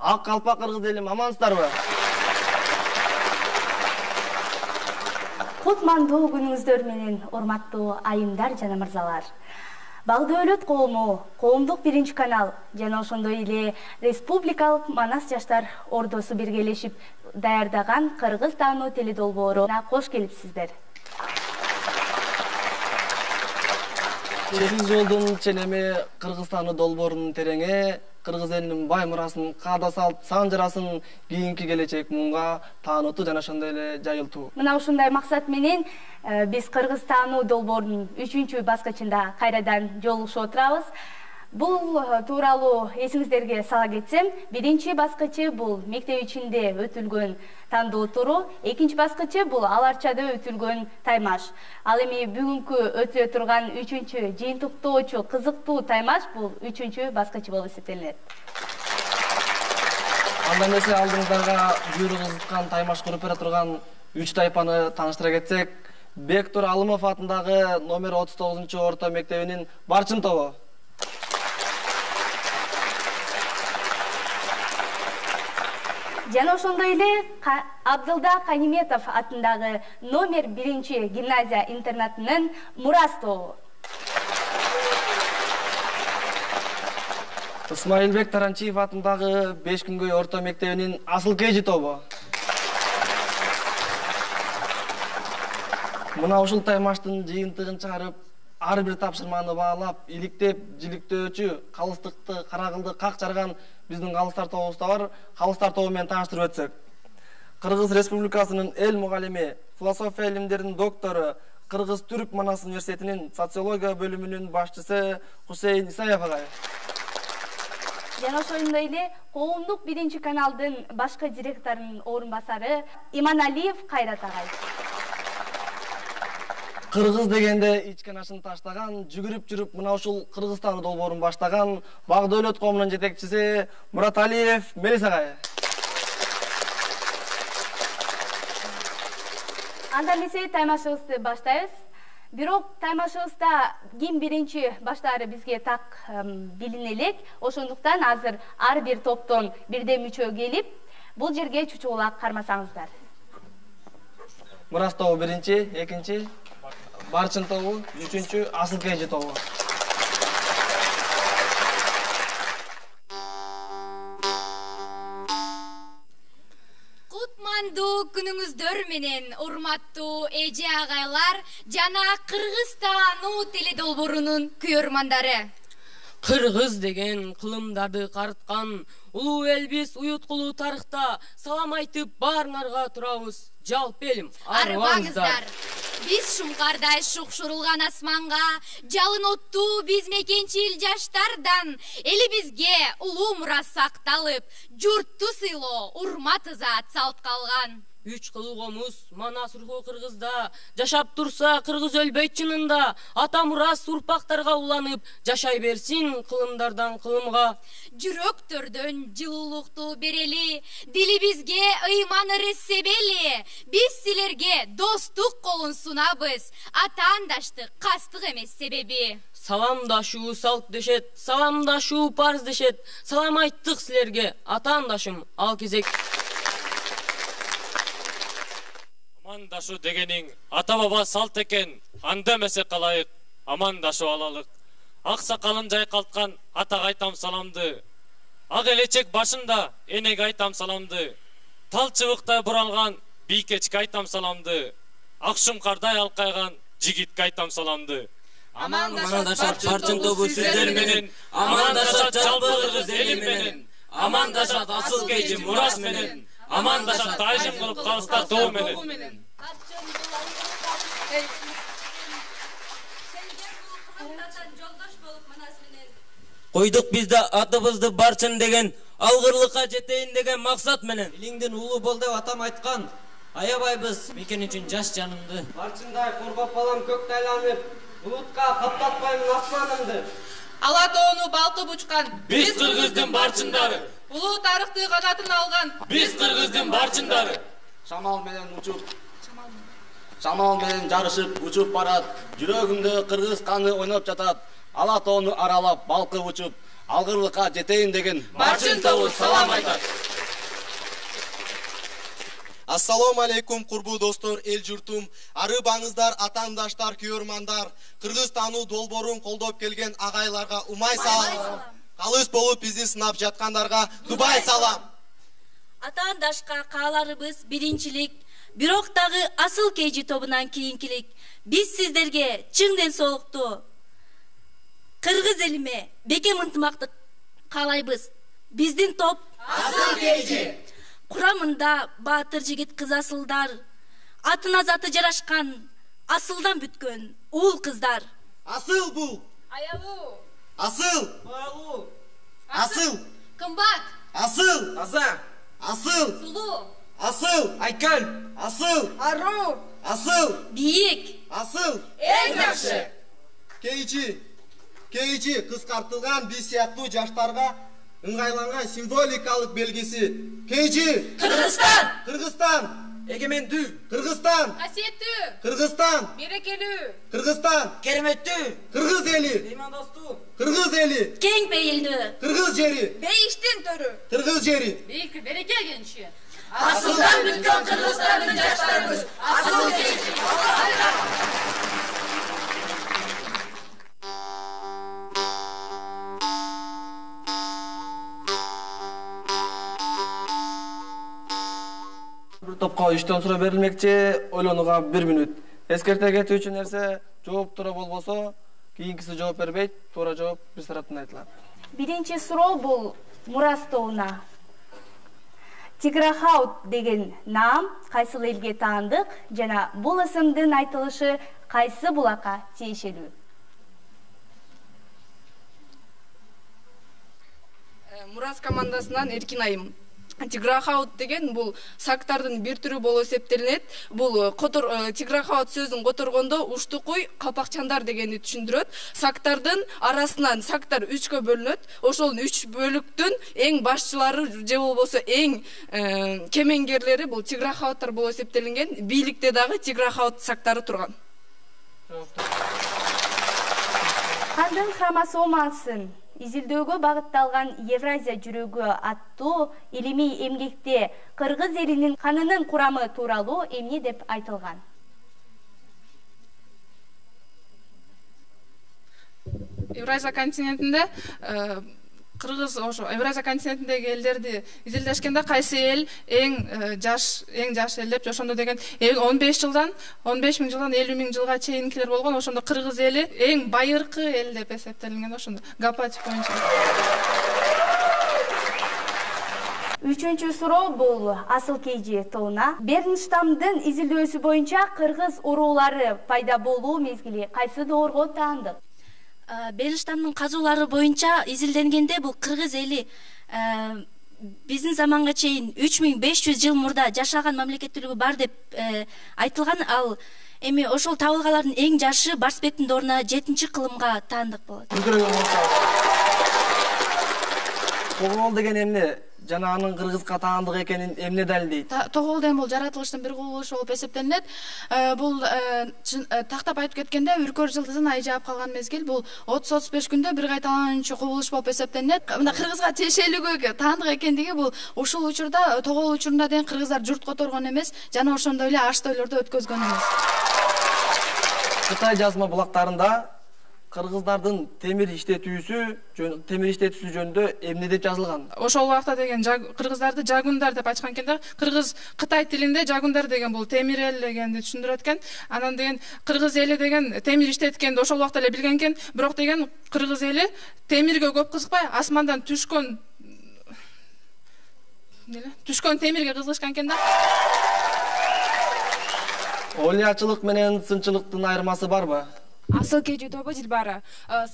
Ак калпак кыргыз элим, амансыздарбы? Кутмандуу күнүңүздөр менен, урматтуу айымдар жана мырзалар. Багдыөлөт коому, коомдук биринчи канал жана ошондой эле республикалык Манас жаштар ордосу биргелешип даярдаган кыргыз таануу теледолбооруна кош келипсиздер. Чечиз жолдун ченеми Кыргызстаны долбоорунун тереңе, кыргыз элинин бай мурасын, каада салт, сан жарасын кийинки келечек мунга таанутуу жана ошондой эле жайылтуу. Мына ушундай максат менен биз Кыргыз таануу долбоорунун 3-чү баскычында кайрадан жолугушуп отурабыз. Бул тууралуу эсиңиздерге сала кетсем, биринчи баскычы бул мектеп ичинде өтүлгөн тандоо туру, экинчи баскычы бул аларчада өтүлгөн таймаш. Ал эми бүгүнкү өтө турган 3-чү жыйынтыктоочу кызыктуу таймаш бул 3-чү баскычы болуп эсептелет. Анда эмесе алдыңыздарга буйрук ызыткан таймаш куруп бере турган 3 тайпаны тааныштыра кетсек, Бектур Алымов атындагы номер 39-чу орто мектебинин Барчын тобу. Жана ошондой эле Абдылда Каниметов атындагы номер 1-чи гимназия интернатынын Мурас тобу. Исмаилбек Таранчиев атындагы 5 күнгөй орто мектебинин Асыл Кежи тобу. Мына ушул таймаштын жыйынтыгын чыгарып, ар бир тапшырманы баалап, иликтеп, жиликтөөчү, калыстыкты, карагылды как жарган биздин калыстар тобубуз да бар. Калыстар тобу менен тааныштырып өтсөк. Кыргыз Республикасынын эл мугалими, философия илимдеринин доктору, Кыргыз-Түрк Манас университетинин социология бөлүмүнүн башчысы Хусейин Исаев агай. Жана ошондой эле коомдук биринчи каналдын башкы директорунун орун басары Иманалиев Кайрат агай. Кыргыз дегенде ичкен ашын таштаган, жүгүрүп жүрүп мына ушул Кыргызстан долбоорун баштаган Багдыөлөт коомунун жетекчиси Мураталиев Мелис агай. Анда эмесе таймашыбызды баштайбыз. Бирок таймашыбызда ким биринчи баштаары бизге так билине элек. Ошондуктан азыр ар бир топтон бирден мүчө келип, бул жерге чучулак кармасаңыздар. Мурас тобу биринчи, экинчи, Барчын тобу, 3-чү Асыл Кежи тобу. Кутмандуу күнүңүздөр менен, урматтуу эже агайлар жана Кыргыз таануу теледолбоорунун күйөрмандары. Кыргыз деген кылымдарды карыткан улуу элбиз уюткулуу тарыхта салам айтып баарыңарга турабыз. Жалпы элим арыбаңыздар. Биз шумкардай шукшурулган асманга, жалын оттуу биз мекенчил жаштардан элибизге улуу мурас сакталып, журтту сыйлоо, урмат ызаат салт калган. 3 кылугомуз Манас руху Кыргызда жашап турса, Кыргыз өлбөйт чынында. Ата мурас урпактарга уланып, жашай берсин кылымдардан кылымга. Жүрөктөрдөн жылуулукту берели, дилибизге ыйман эрессебели. Биз силерге достук колун сунабыз, атаандаштык кастык эмес себеби. Саламдашуу салт дешет, саламдашуу парыз дешет. Салам айттык силерге, атаандашым, ал кезек. Амандашу дегениң ата баба салт экен, анда эмесе калайык, амандашып алалык. Ак сакалын жайкалткан атага айтам саламды. Ак элечек башында энеге айтам саламды. Тал чыбыктай буралган бийкечке айтам саламды. Ак шумкардай алкайган жигитке айтам саламды. Амандашат Барчын тобу сиздер менен, амандашат жалпы Кыргыз эли менен, амандашат Асыл Кежи Мурас менен, амандашат тайжым кылып Калыстар тобу менен. Койдук бизде атыбызды Барчын деген, алгырлыкка жетейин деген максат менен. Илиңдин улуу бол деп атам айткан. Аябайбыз мекен үчүн жаш жанымды. Барчындай коргоп балам көктө айланып, булутка каптатпаймын асманымды. Ала тоону балкып учкан Биз Кыргыздын Барчындары. Улуу тарыхты канатын алган Биз Кыргыздын Барчындары. Шамал менен жарышып учуп барат, жүрөгүмдө Кыргыз каны ойноп жатат. Ала тоону аралап балкып учуп, алгырлыкка жетейин деген Барчын тобу салам айтат. Ассаламу алейкум курбу достор, эл журтум, арыбаңыздар, атаандаштар, күйөрмандар, Кыргызстануу долбоорун колдоп келген агайларга умай салам. Калыс болуп бизди сынап жаткандарга дубай салам. Атаандашка кааларыбыз биринчилик, бирок дагы асыл KG тобунан кийинкилик. Биз сиздерге чың ден соолукту Кыргыз элиме бекем ынтымактык каалайбыз. Биздин топ Асыл KG. Курамында баатыр жигит кыз асылдар, атына заты жарашкан, асылдан бүткөн уул кыздар. Асыл бул. Аялуу. Асыл. Баалуу. Асыл. Кымбат. Асыл. Таза. Асыл. Сулуу. Асыл. Айкал. Асыл. Аруу. Асыл. Бийик. Асыл. Эң жакшы. KG кыскартылган биз сыяктуу жаштарга ыңгайланган символикалык белгиси. KG Кыргызстан. Эгемендүү. Кыргызстан. Касиеттүү. Кыргызстан. Берекелүү. Кыргызстан. Кереметтүү. Кыргыз эли. Меймандостуу. Кыргыз эли. Кең пейилдүү. Кыргыз жери. Бейиштин төрү. Кыргыз жери. Береке кенчи. Асылдан бүткөн Кыргызстандын жаштарыбыз. Асыл KG. Bir topqa 3 суроо берилмекчи, ойлонууга 1 мүнөт. Эскерте кетүүчү нерсе жооп туура болбосо, кийинкиси жооп бербейт, туура жооп биз тараптан айтылат. Биринчи суроо бул Мурас тобуна. Тиграхаут деген наам кайсыл элге таандык жана бул ысымдын айтылышы кайсы булакка тиешелүү? Мурас командасынан Эркин Айым. Тиграхаут деген бул сактардын бир түрү болуп эсептелинет. Бул тиграхаут сөзүн которгондо уштукуй калпакчандар дегенди түшүндүрөт. Сактардын арасынан сактар 3кө бөлүнөт. Ошол 3 бөлүктүн эң башчылары же болбосо эң кемеңгерлери бул тиграхауттар болуп эсептелинген. Бийликте дагы тиграхаут сактары турган. Кандын хромосомасын изилдөөгө багытталган Евразия жүрөгү аттуу илимий эмгекте кыргыз элинин канынын курамы тууралуу эмне деп айтылган? Евразия континентинде Кыргыз ошо Евразия континентиндеги элдерди изилдешкенде кайсы эл эң жаш эл деп ошондо деген 15 жылдан 15 миң жылдан 50 миң жылга чейинкилер болгон. Ошондо кыргыз эли эң байыркы эл деп эсептелинген. Ошондо гапатик боюнча. Үчүнчү суроо бул Асыл KG тобуна. Бернштамдын изилдөөсү боюнча кыргыз уруулары пайда болуу мезгили кайсы доорго таандык? Бернштамдын казуулары боюнча изилденгенде бул кыргыз эли биздин заманга чейин 3500 жыл мурда жашаган мамлекеттүүлүгү бар деп айтылган. Ал эми ошол табылгалардын эң жашы Барсбектин дооруна 7-кылымга таандык болот. Тогол деген эмне? Жана анын кыргызга таандык экенин эмне далилдейт? Тогол деген бул жаратылыштын бир кубулушу болуп эсептелинет. Бул тактап айтып кеткенде Үркөр жылдызын ай жаап калган мезгил бул 30-35 күндө бир кайталануучу кубулуш болуп эсептелинет. Мына кыргызга тиешелүүгө таандык экендиги бул ушул учурда тогол учурунда деген кыргыздар журт которгон эмес, жана ошондой эле аш тойлорду өткөзгөн эмес. Кытай жазма булактарында кыргыздардын темир иштетүүсү жөнүндө эмне деп жазылган? Ошол убакта деген кыргыздарды жагундар деп айткан экен да. Кыргыз Кытай тилинде жагундар деген бул темир эл дегенди түшүндүрөт экен. Анан деген кыргыз эли деген темир иштеткенди ошол убакта эле билген экен. Бирок деген кыргыз эли темирге көп кызыкпай, асмандан түшкөн темирге кызыгышкан экен да. Оолуячылык менен сынчылыктын айырмасы барбы? Асыл KG тобу Дилбара.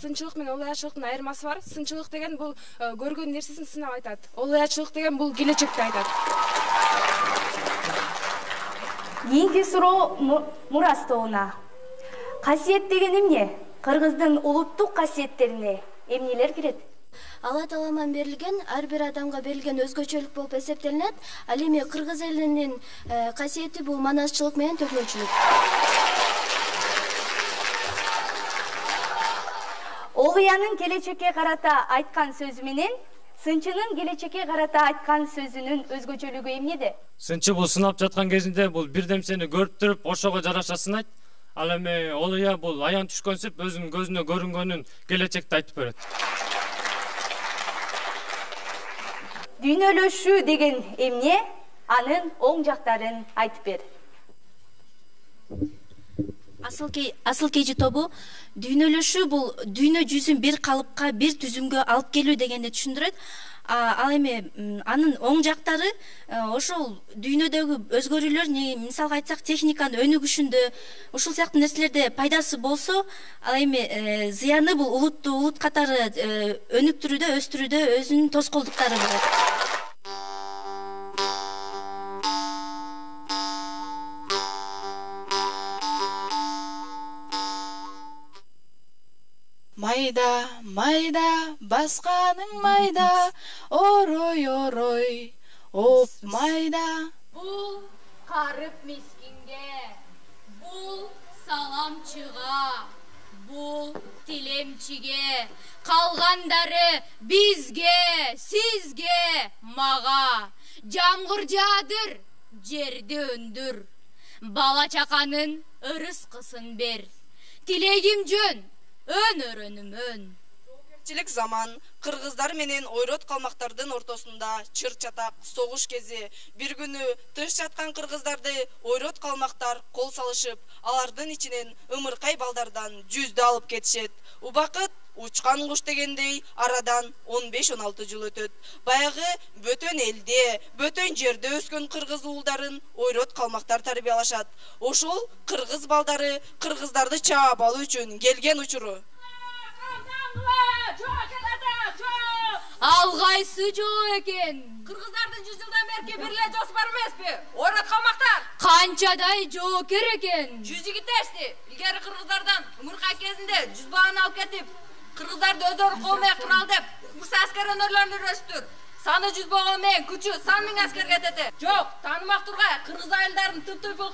Сынчылык менен оолуячылыктын айырмасы бар. Сынчылык деген бул көргөн нерсесин сынап айтат. Оолуячылык деген бул келечекти айтат. Кийинки суроо Мурас тобуна. Касиет деген эмне? Кыргыздын улуттук касиеттерине эмнелер кирет? Алла Тааладан берилген, ар бир адамга берилген өзгөчөлүк болуп эсептелинет. Ал эми кыргыз элинин касиети бул манасчылык менен төкмөчүлүк. Олуянын келечекке карата айткан сөзү менен сынчынын келечекке карата айткан сөзүнүн өзгөчөлүгү эмнеде? Сынчы бул сынап жаткан кезинде бул бир демсени көрүп туруп ошого жараша сынайт. Ал эми Олуя бул аян түшкөнсүп өзүнүн көзүнө көрүнгөнүн келечекте айтып берет. Дүйнөлөшүү деген эмне? Анын оң жактарын айтып бер. Асыл KG тобу дүйнөлөшүү бул дүйнө жүзүн бир калыпка, бир түзүмгө алып келүү дегенди түшүндүрөт. Ал эми анын оң жактары ошол дүйнөдөгү өзгөрүүлөр, мисалга айтсак, техниканын өнүгүшүндө ушул сыяктуу нерселерде пайдасы болсо, ал эми зыяны бул улут катары өнүктүрүүдө, өстүрүүдө өзүнүн тоскоолдуктары болот. Майда, майда, басқаның майда, орой, оп майда. Бұл қарып мискинге, бұл саламчыға, бұл тилемчиге, қалғандары бизге, сизге, мага. Жамғыр жадыр, жерді өндүр, бала чаканын ырыскысын бер. Тилегим жөн, өнөрөнүмөн. Жоокерчилик заман кыргыздар менен ойрот калмактардын ортосунда чыр чатак согуш кези. Бир күнү тыш жаткан кыргыздарды ойрот калмактар кол салышып, алардын ичинен ымыркай балдардан 100 алып кетишет. Убакыт учкан куш дегендей арадан 15-16 жыл өтөт. Баягы бөтөн элде, бөтөн жерде өскөн кыргыз уулдарын ойрот калмактар тарбиялашат. Ошол кыргыз балдары кыргыздарды чаап алуу үчүн келген учуру. Алгайсы жоо экен. Кыргыздардын 100 жылдан берки бир эле жоосу бар эмеспи? Ойрот калмактар. Канчадай жоокер экен. 100 жигит эшти. Илгери кыргыздардан ымыркай кезинде 100 бааны алып кетип, кыргыздарды өздөрү коомей курал деп, курса аскер өнөрлөрүн үйрөттүр. Саны 100 болгон менен күчү 100 миң аскер кетет. Жок, таанымак тургай кыргыз айылдарын тып-тыйпыл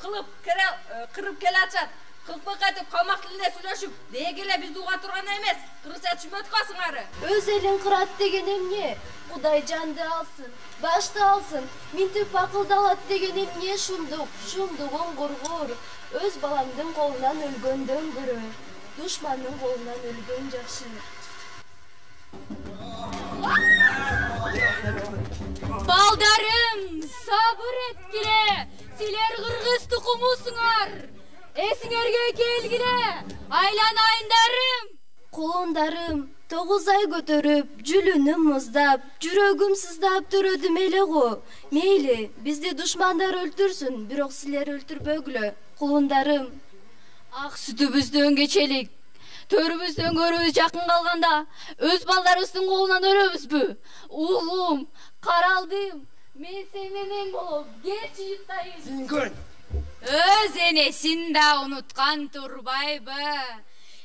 кырып келатышат. Кылпы кайтып калмак тилинде сүйлөшүп, деги эле бизди уга турган эмес. Кыргызча түшүнбөй аткансыңар. Өз элин кырат деген эмне? Кудай жанды алсын, башты алсын, минтип акылдалат деген эмне? Шумдугун коргор. Өз балаңдын колунан өлгөндөн көрө, душмандын колунан өлгөн жакшы. Балдарым, сабыр эткиле. Силер кыргыз тукумусуңар. Эсиңерге келгиле, айланайындарым. Колундарым 9 ай көтөрүп, жүлүнүм муздап, жүрөгүм сыздап төрөдүм эле го. Мейли, бизди душмандар өлтүрсүн, бирок силер өлтүрбөгүлө. Кулундарым, Ак сүтүбүздөн кечелик, төрүбүздөн көрүүбүз жакын калганда, өз балдарыбыздын колунан өлөбүзбү? Уулум, каралдым, мен сен менен болом, келчи жыттайын. Сиңкөн. Өз энесин да унуткан турбайбы?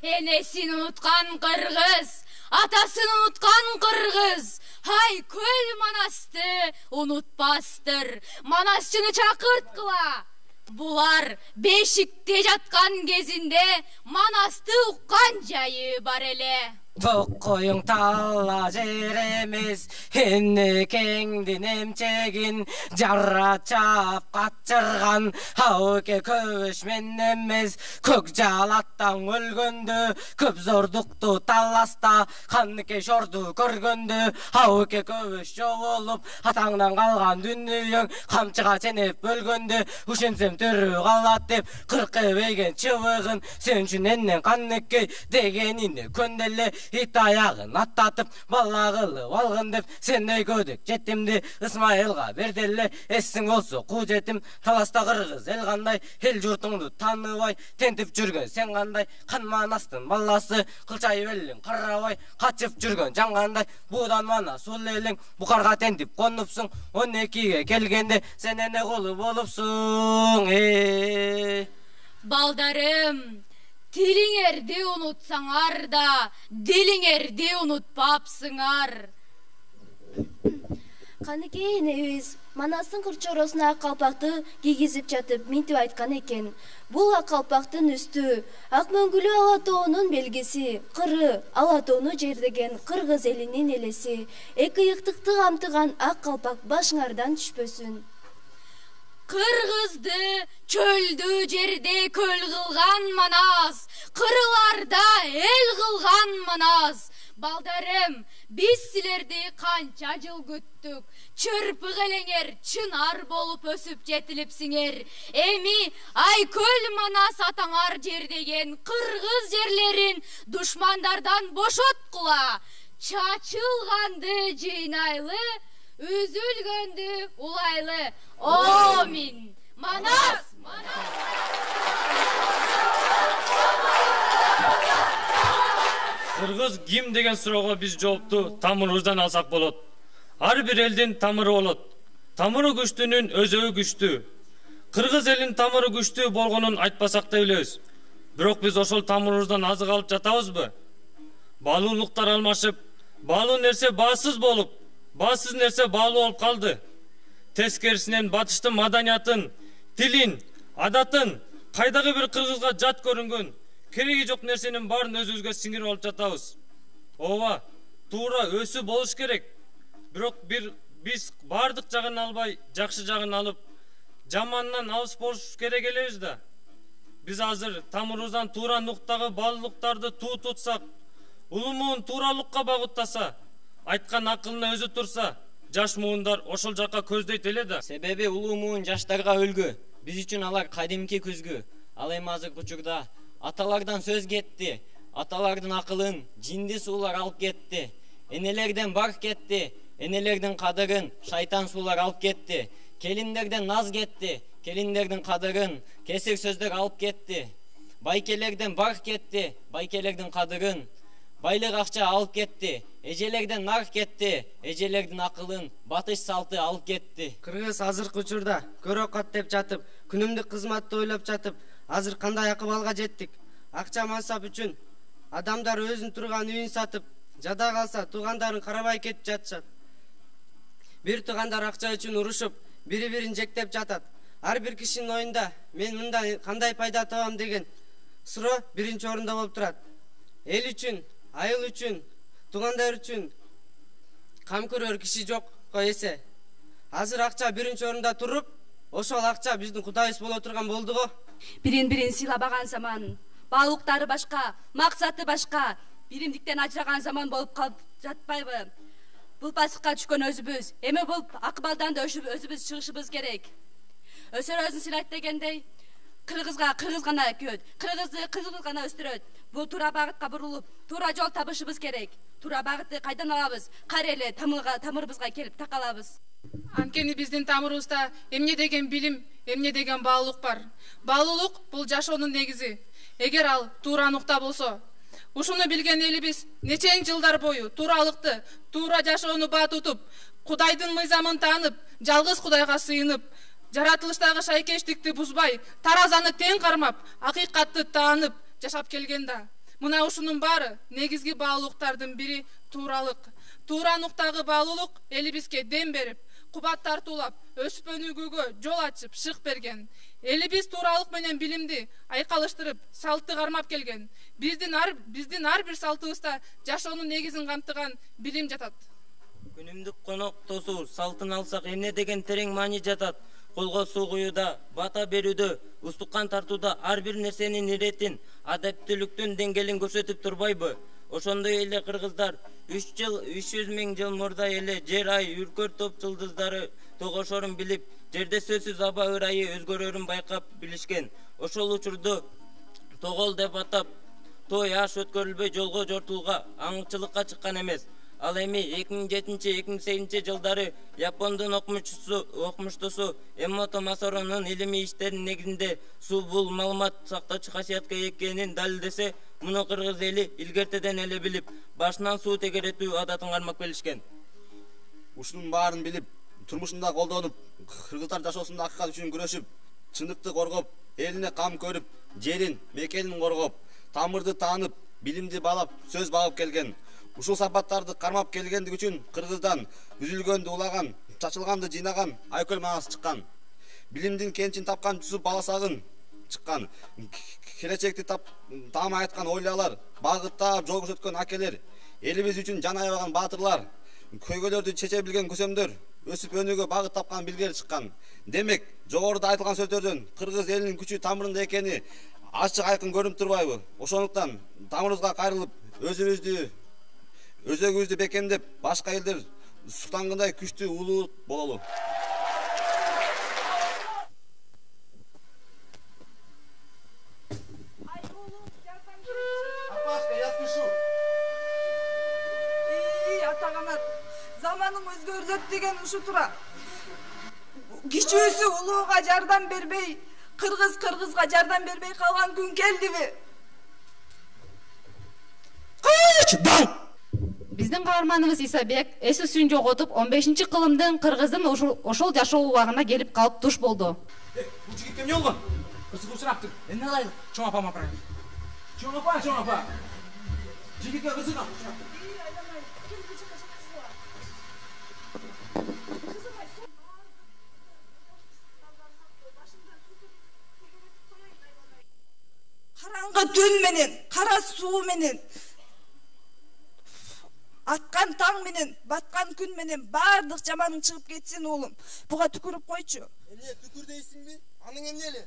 Энесин унуткан кыргыз, атасын унуткан кыргыз. Ай, көл Манасты унутпастыр. Манасчыны чакырткыла. Булар бешикте жаткан кезинде Манасты уккан жайы бар эле. Токкоюң талла жер эмес, энекеңдин эмчегин жарра чаап качырган, ауке көбөшмен эмес, көк жалаттан өлгөндө, көп зордукту таласта, канныке шорду көргөндө, ауке көбөш жоголуп, атаңдан калган дүнүйөң, камчыга ченеп өлгөндө, ушенсем төрү калат деп, 40 бейген чыбыгын, сен үчүн эннен канныке дегенине көнделе, ит аягын аттатып, бала кылып алгын деп, сендей көдөк жетимди Ысмайылга берделе, эсиң болсо ку жетим, таласта кыргыз эл кандай, эл журтуңду тааныбай, тентип жүргөн сен кандай, кан Манастын баласы, кылчайып элиң карабай, качып жүргөн жан кандай, буудан мана сул элиң, букарга тентип конупсуң, 12-ге келгенде сен эне кулу болупсуң. Балдарым, тилиңерди унутсаңар да, дилиңерди унутпапсыңар. Канекей энебиз Манастын кырчоросуна ак калпакты кийгизип жатып минтип айткан экен. Бул ак калпактын үстү ак мөңгүлүү ала тоонун белгиси, кыры ала тоону жердеген кыргыз элинин элеси. Эки ыктыкты камтыган ак калпак башыңардан түшпөсүн. Кыргызды чөлдүү жерде көл кылган манас, кырларда эл кылган манас. Балдарым, биз силерди канча жыл күттүк. Чырпык элеңер чынар болуп өсүп жетилипсиңер. Эми Айкөл Манас атаңар жердеген кыргыз жерлерин душмандардан бошоткула. Чачылганды жыйнайлы, үзүлгөндү улайлы. Амин. Манас! Кыргыз ким деген суроого биз жоопту тамырыбыздан алсак болот. Ар бир элдин тамыры болот. Тамыры күчтүүнүн өзөгү күчтүү. Кыргыз элинин тамыры күчтүү болгонун айтпасак да билебиз. Бирок биз ошол тамырыбыздан азык алып жатабызбы? Баалуулуктар алмашып, баалуу нерсе баасыз болуп, баасыз нерсе баалуу болуп калды. Тескерисинен батыштын маданиятын, тилин, адатын кайдагы бир кыргызга жат көрүнгөн, кереги жок нерсенин баарын өзүбүзгө сиңирип алып жатабыз. Ооба, туура өсү болуш керек. Бирок биз баардык жагын албай, жакшы жагын алып, жаманынан алыс болуш керек элебиз да. Биз азыр тамырыбыздан туура нуктагы баалуулуктарды туу тутсак, улумуун тууралыкка багыттаса, айткан акылына өзү турса, жаш муундар ошол жакка көздөйт эле да. Себеби улуу муун жаштарга үлгү. Биз үчүн алар кадимки күзгү. Ал эми азыркы учурда аталардан сөз кетти. Аталардын акылын жинди суулар алып кетти. Энелерден бар кетти. Энелердин кадырын шайтан суулар алып кетти. Келиндерден наз кетти. Келиндердин кадырын кесир сөздөр алып кетти. Байкелерден бар кетти. Байкелердин кадырын байлык акча алып кетти. Эжелерден нар кетти. Эжелердин акылын батыш салты алып кетти. Кыргыз азыркы учурда көрө кат деп жатып, күнүмдүк кызматты ойлоп жатып, азыр кандай акыбалга жеттик? Акча мансап үчүн адамдар өзүн турган үйүн сатып, жада калса туугандарын карабай кетип жатышат. Бир туугандар акча үчүн урушуп, бири-бирин жектеп жатат. Ар бир кишинин оюнда мен мындан кандай пайда табам деген суроо биринчи орунда болуп турат. Эл үчүн, айыл үчүн, туугандар үчүн кам көрөр киши жок эсе. Азыр акча биринчи орунда туруп, ошол акча биздин кудайыбыз боло турган болду го. Бирин-бирин сыйлабаган заман, баалуулуктары башка, максаты башка, биримдиктен ажыраган заман болуп калып жатпайбы? Бул пасыкка түшкөн өзүбүз, эми бул акыбалдан да өзүбүз чыгышыбыз керек. Өсөр өзүн сыйлайт дегендей, кыргызга кыргыз гана өкөт, кыргызды кыргыз гана өстүрөт. Бул туура багытка бурулуп, туура жол табышыбыз керек. Туура багытты кайдан алабыз? Кайра эле тамырыбызга келип такалабыз. Анткени биздин тамырыбызда эмне деген билим, эмне деген баалуулук бар. Баалуулук бул жашоонун негизи. Эгер ал туура нукта болсо, ушуну билген элибиз нечең жылдар бою тууралыкты, туура жашоону баа тутуп, Кудайдын мыйзамын таанып, жалгыз Кудайга сыйынып, жаратылыштагы шайкештикти бузбай, таразаны тең кармап, акыйкатты таанып жашап келген да. Мына ушунун баары негизги баалуулуктардын бири тууралык. Туура нуктагы баалуулук элибизге дем берип, кубат тартуулап, өсүп өнүгүүгө жол ачып, шык берген. Элибиз тууралык менен билимди айкалыштырып, салтты кармап келген. Биздин ар бир салтыбызда жашоонун негизин камтыган билим жатат. Күнүмдүк конок тосуу салтын алсак эмне деген терең маани жатат. Колго суу куюуда, бата берүүдө, устуккан тартууда ар бир нерсенин иретин, адептүүлүктүн деңгээлин көрсөтүп турбайбы? Ошондой эле кыргыздар 300 миң жыл мурда эле жер, ай, үркөр топ жылдыздары тогошорун билип, жерде сөзсүз аба ырайы өзгөрөрүн байкап билишкен. Ошол учурду тогол деп атап, той аш өткөрүлбөй жолго жортулга, аңчылыкка чыккан эмес. Ал эми 2007-2008 жылдары Япондун окумуштусу Эмото Масоронун илимий иштеринин негизинде суу бул маалымат сактоочу касиятка экенин далилдесе, муну кыргыз эли илгертеден эле билип, башынан суу тегеретүү адатын кармап келишкен. Ушунун баарын билип, турмушунда колдонуп, кыргыздар жашоосунда акыйкат үчүн күрөшүп, чындыкты коргоп, элине кам көрүп, жерин, мекенин коргоп, тамырды таанып, билимди баалап, сөз багып келген. Ушул сапаттарды кармап келгендик үчүн кыргыздан үзүлгөндү улаган чачылганды жыйнаган Айкөл Манас чыккан. Билимдин кенчин тапкан Жүсүп Баласагын чыккан. Келечекти таамай айткан ойлалар, багыттап жол көрсөткөн акелер, элибиз үчүн жан аябаган баатырлар, көйгөйлөрдү чече билген көсөмдөр, өсүп өнүүгө багыт тапкан билгер чыккан. Демек, жогоруда айтылган сөздөрдөн кыргыз элинин күчү тамырында экени ачык айкын көрүнүп турбайбы? Ошондуктан тамырыбызга кайрылып, өзөгүбүздү бекемдеп, башка элдер султангандай күчтүү улуу бололу. Заманın өзгөрүлөт деген ушу тура. Кичүүсү улууга жардам бербей, кыргызга жардам бербей калган күн келдиби? Биздин каарманыбыз Исабек эс үсүн жоготуп 15-кылымдын кыргыздын ошол жашоо убагына келип калып туш болду. Бул жигитке эмне болгон? Кырсыгуу сураптыр. Эмне кылайлык? Чоң апама апарайын. Чоң апа. Жигитке кырсыгам. Караңгы түн менен, кара суу менен, аткан таң менен, баткан күн менен баардык жаманың чыгып кетсин оğlum. Буга түкүрүп койчу. Эмне түкүр дейсиңби? Аның эмне эле?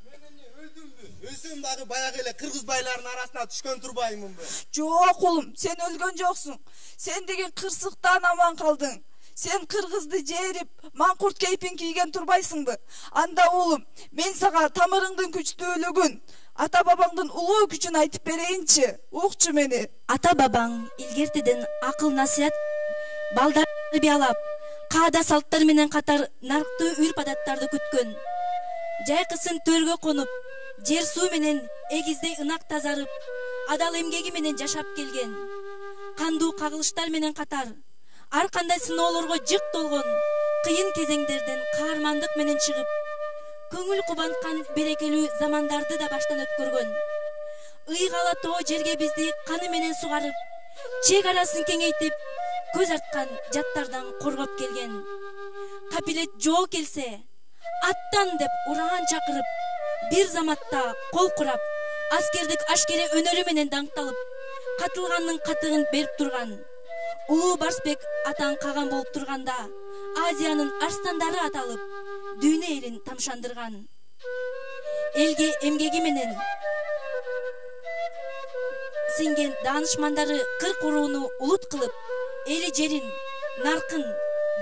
Мен эмне өлдүмбү? Өлсөм дагы баягы эле кыргыз байларынын арасына түшкөн турбаймынбы? Жок oğlum, сен өлгөн жоксуң. Сен деген кырсыктан аман калдың. Сен кыргызды жерип, маңкурт кейпин кийген турбайсыңбы? Анда oğlum, мен сага тамырыңдын күчтүүлүгүн, ата бабаңдын улуу күчүн айтып берейинчи. Укчу мени. Ата бабаң илгертеден акыл насыят балдарды тарбиялап, каада салттар менен катар нарктуу үрп адаттарды күткөн. Жайкысын төргө конуп, жер суу менен эгиздей ынак тазарып, адал эмгеги менен жашап келген. Кандуу кагылыштар менен катар ар кандай сыноолорго жык толгон кыйын кезеңдерден каармандык менен чыгып, көңүл кубанткан берекелүү замандарды да баштан өткөргөн. Ыйгала тоо жерге бизди каны менен сугарып, чек арасын кеңейтип, көз арткан жаттардан коргоп келген. Капилет жоо келсе, аттан деп ураан чакырып, бир заматта кол курап, аскердик ашкере өнөрү менен даңкталып, катылганын катыгын берип турган. Улуу Барсбек атаң каган болуп турганда, Азиянын арстандары аталып, дүйнө элин тамшандырган. Элге эмгеги менен сиңген даанышмандары 40 урууну улут кылып, эли жерин, наркын,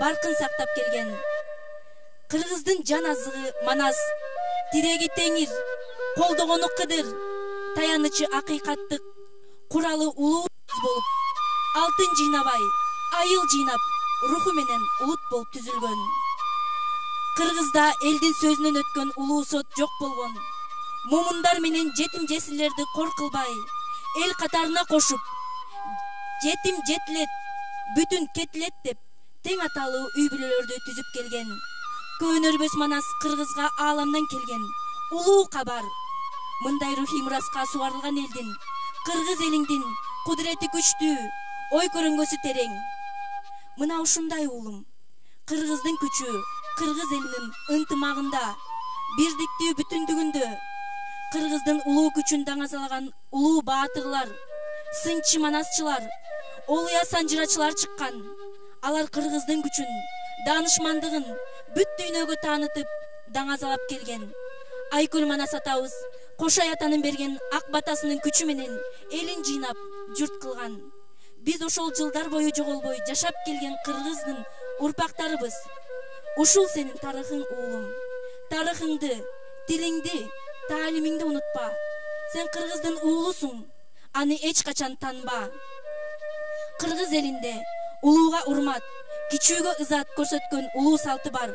баркын сактап келген. Кыргыздын жан азыгы Манас, тиреги Теңир, колдогону Кыдыр, таянычы акыйкаттык, куралы улуу болуп, алтын жыйнабай, айыл жыйнап, руху менен улут болуп түзүлгөн. Кыргызда элдин сөзүнөн өткөн улуу сот жок болгон. Момундар менен жетим жесирлерди кор кылбай, эл катарына кошуп, жетим жетилет, бүтүн кетилет деп, тең аталуу үй бүлөлөрдү түзүп келген. Көөнөрбөс Манас кыргызга ааламдан келген улуу кабар. Мындай рухий мураска сугарылган элдин, кыргыз элиңдин кудурети күчтүү, ой көрөнгөсү терең. Мына ушундай уулум, кыргыздын күчү кыргыз элинин ынтымагында, бирдиктүү бүтүндүгүндө. Кыргыздын улуу күчүн даңазалаган улуу баатырлар, сынчы манасчылар, олуя санжырачылар чыккан. Алар кыргыздын күчүн, даанышмандыгын бүт дүйнөгө таанытып, даңазалап келген. Айкөл Манас атабыз Кошай атанын берген ак батасынын күчү менен элин жыйнап, журт кылган. Биз ошол жылдар бою жоголбой жашап келген кыргыздын урпактарыбыз. Ушул сенин тарыхың уулум. Тарыхыңды, тилиңди, таалимиңди унутпа. Сен кыргыздын уулусуң, аны эч качан танба. Кыргыз элинде улууга урмат, кичүүгө ызаат көрсөткөн улуу салты бар.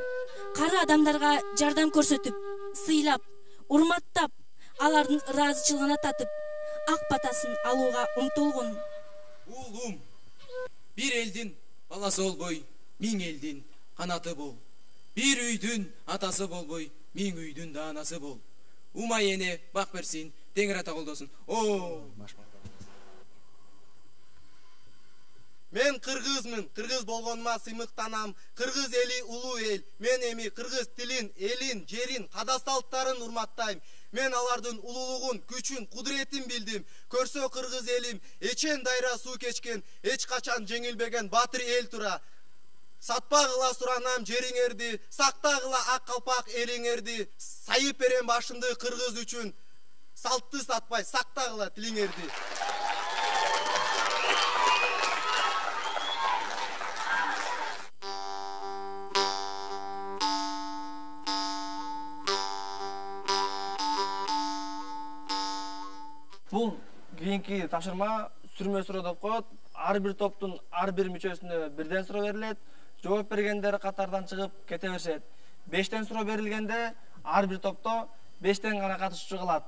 Кары адамдарга жардам көрсөтүп, сыйлап, урматтап, алардын ыраазычылыгына татып, ак батасын алууга умтулгун. Уулум, бир элдин баласы болбой, 1000 элдин канаты бол. Бир үйдүн атасы болбой, 1000 үйдүн да анасы бол. Умай эне бак берсин, Теңир ата колдосун. О! Мен кыргызмын, кыргыз болгонума сыймыктанам. Кыргыз эли улуу эл. Мен эми кыргыз тилин, элин, жерин, кадасталыктарын урматтайм. Мен алардын улуулугун, күчүн, кудуретин билдим. Көрсө кыргыз элим, эчен дайра суу кечкен, эч качан жеңилбеген батыр эл тура. Сатпагыла суранам жериңерди, сактагыла ак калпак элиңерди. Сайып берем башымды кыргыз үчүн. Салтты сатпай, сактагыла тилиңерди. Бул кийинки тапшырма сүрмө суроо деп коет. Ар бир топтун ар бир мүчөсүнө бирден суроо берилет. Жооп бергендер катардан чыгып кете беришет. 5тен суроо берилгенде ар бир топто 5тен гана катышуучу калат.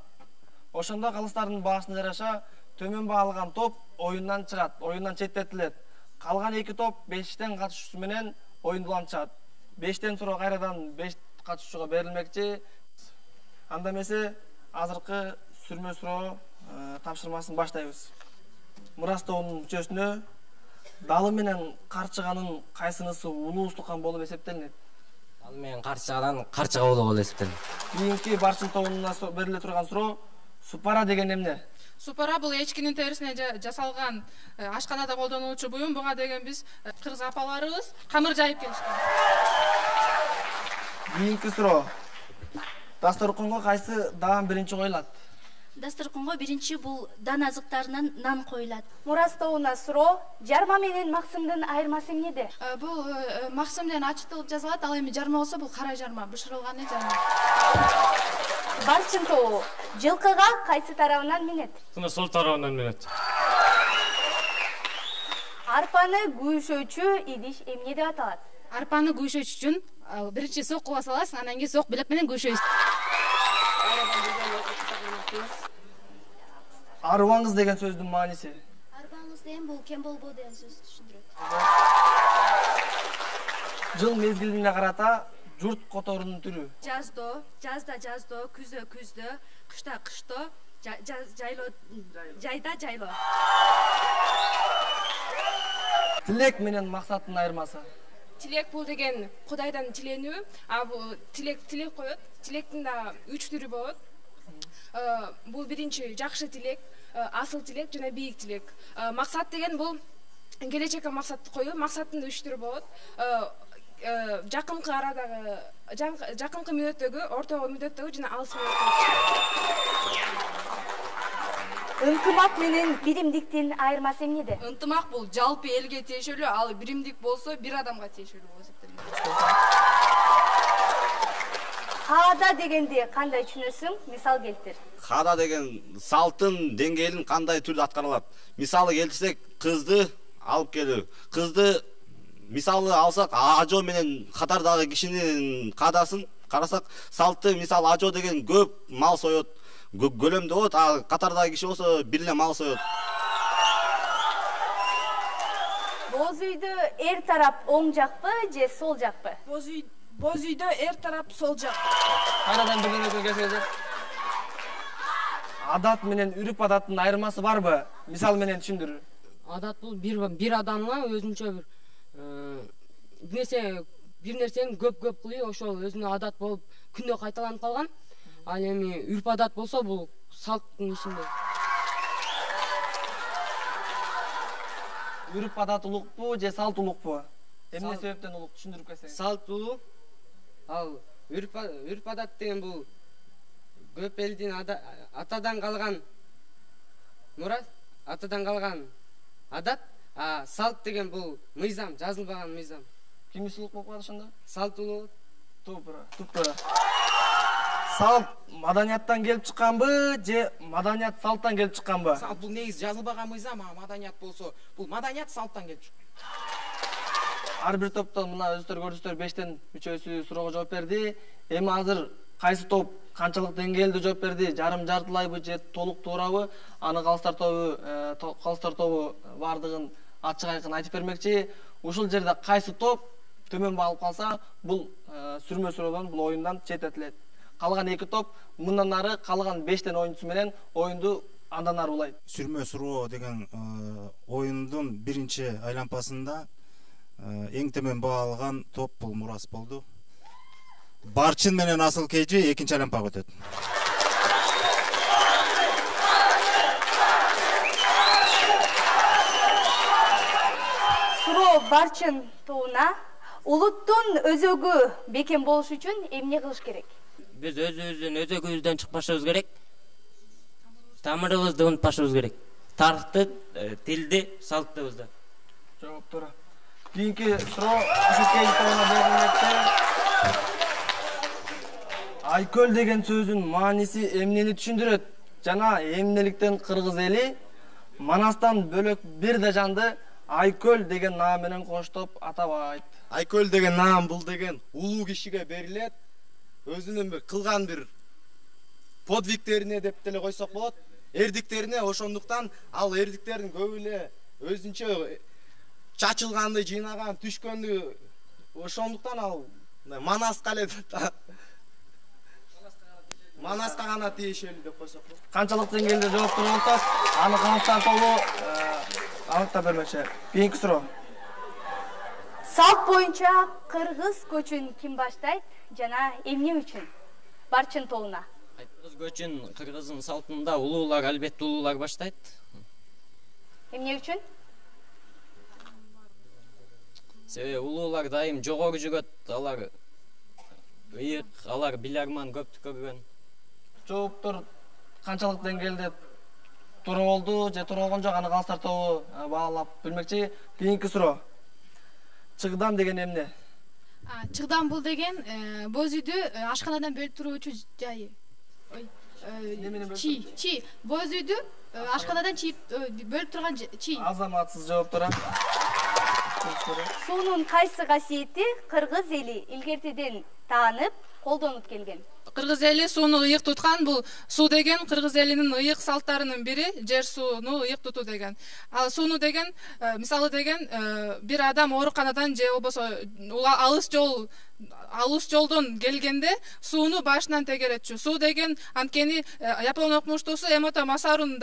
Ошондо калыстардын баасына жараша төмөн баалган топ оюндан чыгат, оюндан четтетилет. Калган 2 топ 5тен катышуучу менен оюнду улантышат. 5тен суроо кайрадан 5 катышуучуга берилмекчи. Анда эмесе азыркы сүрмө суроо тапшырмасын баштайбыз. Мурас тобунун мүчөсүнө далы менен карчыганын кайсынысы улуу устукан болуп эсептелинет? Далы менен карчыгадан карчыга улуу болуп эсептелинет. Кийинки барчын тобуна бериле турган суроо супара деген эмне? Супара бул эчкинин терисине жасалган ашканада колдонулуучу буюм. Буга деген биз кыргыз апаларыбыз камыр жайып келишкен. Кийинки суроо. Дасторконго кайсы даам биринчи коюлат? Дасторконго биринчи бул дан азыктарынан нан коюлат. Мурас тобуна суроо. Жарма менен максымдын айырмасы эмнеде? Бул максым менен ачытылып жазылат, ал эми жарма болсо бул кара жарма, бышырылган жарма. Барчын тобу жылкыга кайсы тарабынан минет? Сол тарабынан минет. Арпаны күйшөөчү идиш эмне деп аталат? Арпаны күйшөөч үчүн биринчи сок кылып саласың, анан кийин сок белек менен күйшөйсүң. Арыбаңыз деген сөздүн мааниси? Арбаңыз деген бул кем болбоо деген сөздү түшүндүрөт. Жыл мезгилине карата журт которунун түрү? Жазда жаздо, күздө күздө, кышта кышто, жайда жайло. Тилек менен максаттын айырмасы? Тилек бул деген Кудайдан тиленүү, а бул тилек коет. Тилектин да 3 түрү болот. Бул биринчи жакшы тилек, асыл тилек жана бийик тилек. Максат деген бул келечекке максатты коюу. Максаттын да 3 түрү болот. Жакынкы арадагы, жакынкы мүнөттөгү, ортого мүнөттөгү жана алыс мүнөттөгү. Ынтымак менен биримдиктин айырмасы эмнеде? Ынтымак бул жалпы элге тиешелүү, ал биримдик болсо бир адамга тиешелүү болуп эсептелет. Каада дегенди кандай түшүнөсүң? Мисал келтир. Каада деген салттын деңгээлин кандай түрдө аткарылат? Мисалы келтирсек, кызды алып келүү. Кызды мисалы алсак, ажо менен катардагы кишинин каадасын карасак, салтты мисалы ажо деген көп мал соёт, көлөмдө болот, а катардагы киши болсо бир эле мал соёт. Боз үйдө эр тарап оң жакпы же сол жакпы? Боз үйдө эр тарап сол жак. Кайрадан бирден өтүп келсеңиз. Адат менен үрүп адаттын айырмасы барбы? Мисал менен түшүндүр. Адат бул бир адамга өзүнчө бир нерсени көп кылуу, ошол өзүнө адат болуп күндө кайталанып калган. Ал эми үрп адат болсо бул салттын ичинде. Үрүп адат улукпу же салт улукпу? Эмне себептен улук түшүндүрүп кетсеңиз? Салт улуу. Ал үрп адат деген бул көп элдин атадан калган мурат, атадан калган адат, а салт деген бул мыйзам, жазылбаган мыйзам. Кимиси улук болуп калат ошондо? Салт улуу. Тупура. Салт маданияттан келип чыкканбы же маданият салттан келип чыкканбы? Салт бул негизи жазылбаган мыйзам, а маданият болсо бул маданият салттан келип чыккан. Ар бир топтон мына өзүңөр көрдүңүздөр 5тен мүчөсү суроого жооп берди. Эми азыр кайсы топ канчалык деңгээлде жооп берди? Жарым жартылайбы же толук туурабы? Аны калыстар тобу бардыгын ачык айкын айтып бермекчи. Ушул жерде кайсы топ төмөн баалып калса, бул сүрмө суроодон, бул оюндан четтетилет. Калган 2 топ мындан ары калган 5тен оюнчусу менен оюнду андан ары улайт. Сүрмө суроо деген оюндун биринчи айлампасында эң төмөн баа алган топ бул Мурас болду. Барчын менен Асыл Кейжи экинчи айлампага өтөт. Суроо Барчын тобуна улуттун өзөгү бекем болуш үчүн эмне кылыш керек? Биз өзүбүздүн өзөгүбүздөн чыкпашыбыз керек. Тамырыбызды унутпашыбыз керек. Тарыхты, тилди, салттыбызды. Жооп туура. Кийинки суроо Асыл Кейжи тобуна берилмекте. Айкөл деген сөзүн мааниси эмнени түшүндүрөт жана эмнеликтен кыргыз эли Манастан бөлөк бир да жанды Айкөл деген наам менен коштоп атабайт? Айкөл деген наам бул деген улуу кишиге берилет. Өзүнүн бир кылган бир подвигтерине деп деле койсок болот. Эрдиктерине, ошондуктан ал эрдиктердин көбү эле өзүнчө чачылганды, жыйнаган, түшкөндү, ошондуктан ал Манаска эле Манаска гана тиешелүү деп койсок болот. Канчалык деңгээлде жооптор болот? Аны Кыргызстан тобу аныктап бермекчи. Кийинки суроо. Салт боюнча кыргыз көчүн ким баштайт жана эмне үчүн? Барчын тобуна. Кыргыз көчүн кыргыздын салтында улуулар, албетте улуулар баштайт. Эмне үчүн? Себеби улуулар дайым жогору жүрөт, алар ыйык, алар биларман көптү көргөн. Жооптор канчалык деңгээлде туура болду же туура болгон жок, аны калыстар тобу баалап билмекчи. Кийинки суроо. Чыгдам деген эмне? Чыгдам бул деген боз үйдү ашканадан бөлүп туруучу жайы. Чи. Боз үйдү ашканадан бөлүп турган чи. Азаматсыз жооптор. Суунун кайсы касиети кыргыз эли илгертеден таанып, колдонуп келген? Кыргыз эли сууну ыйык туткан. Бул суу деген кыргыз элинин ыйык салттарынын бири, жер сууну ыйык тутуу деген. Ал сууну деген мисалы деген бир адам ооруканадан же болбосо алыс жолдон келгенде сууну башынан тегеретчү. Суу деген анткени Япон окумуштуусу Эмото Масарунун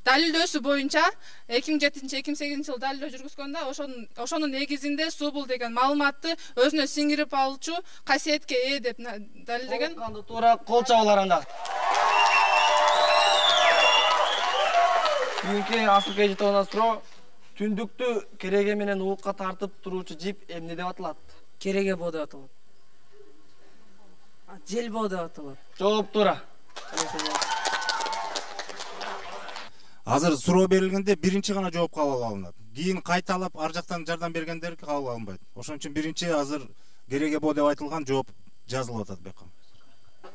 далилдөөсү боюнча 2007-2008 жыл далилдөө жүргүзгөндө ошонун негизинде суу бул деген маалыматты өзүнө сиңирип алчу касиетке ээ деп далилдеген. Туура кол чабуулар анда. Кийинки Асыл Кейжи тобуна суроо. Түндүктү кереге менен уукка тартып туруучу жип эмне деп аталат? Кереге боо деп аталат. Жел боо деп аталат. Жооп туура. Азыр суроо берилгенде биринчи гана жооп кабыл алынат. Кийин кайталап ар жактан жардам бергендер кабыл алынбайт. Ошон үчүн биринчи азыр кереге боо деп айтылган жооп жазылып атат бияка.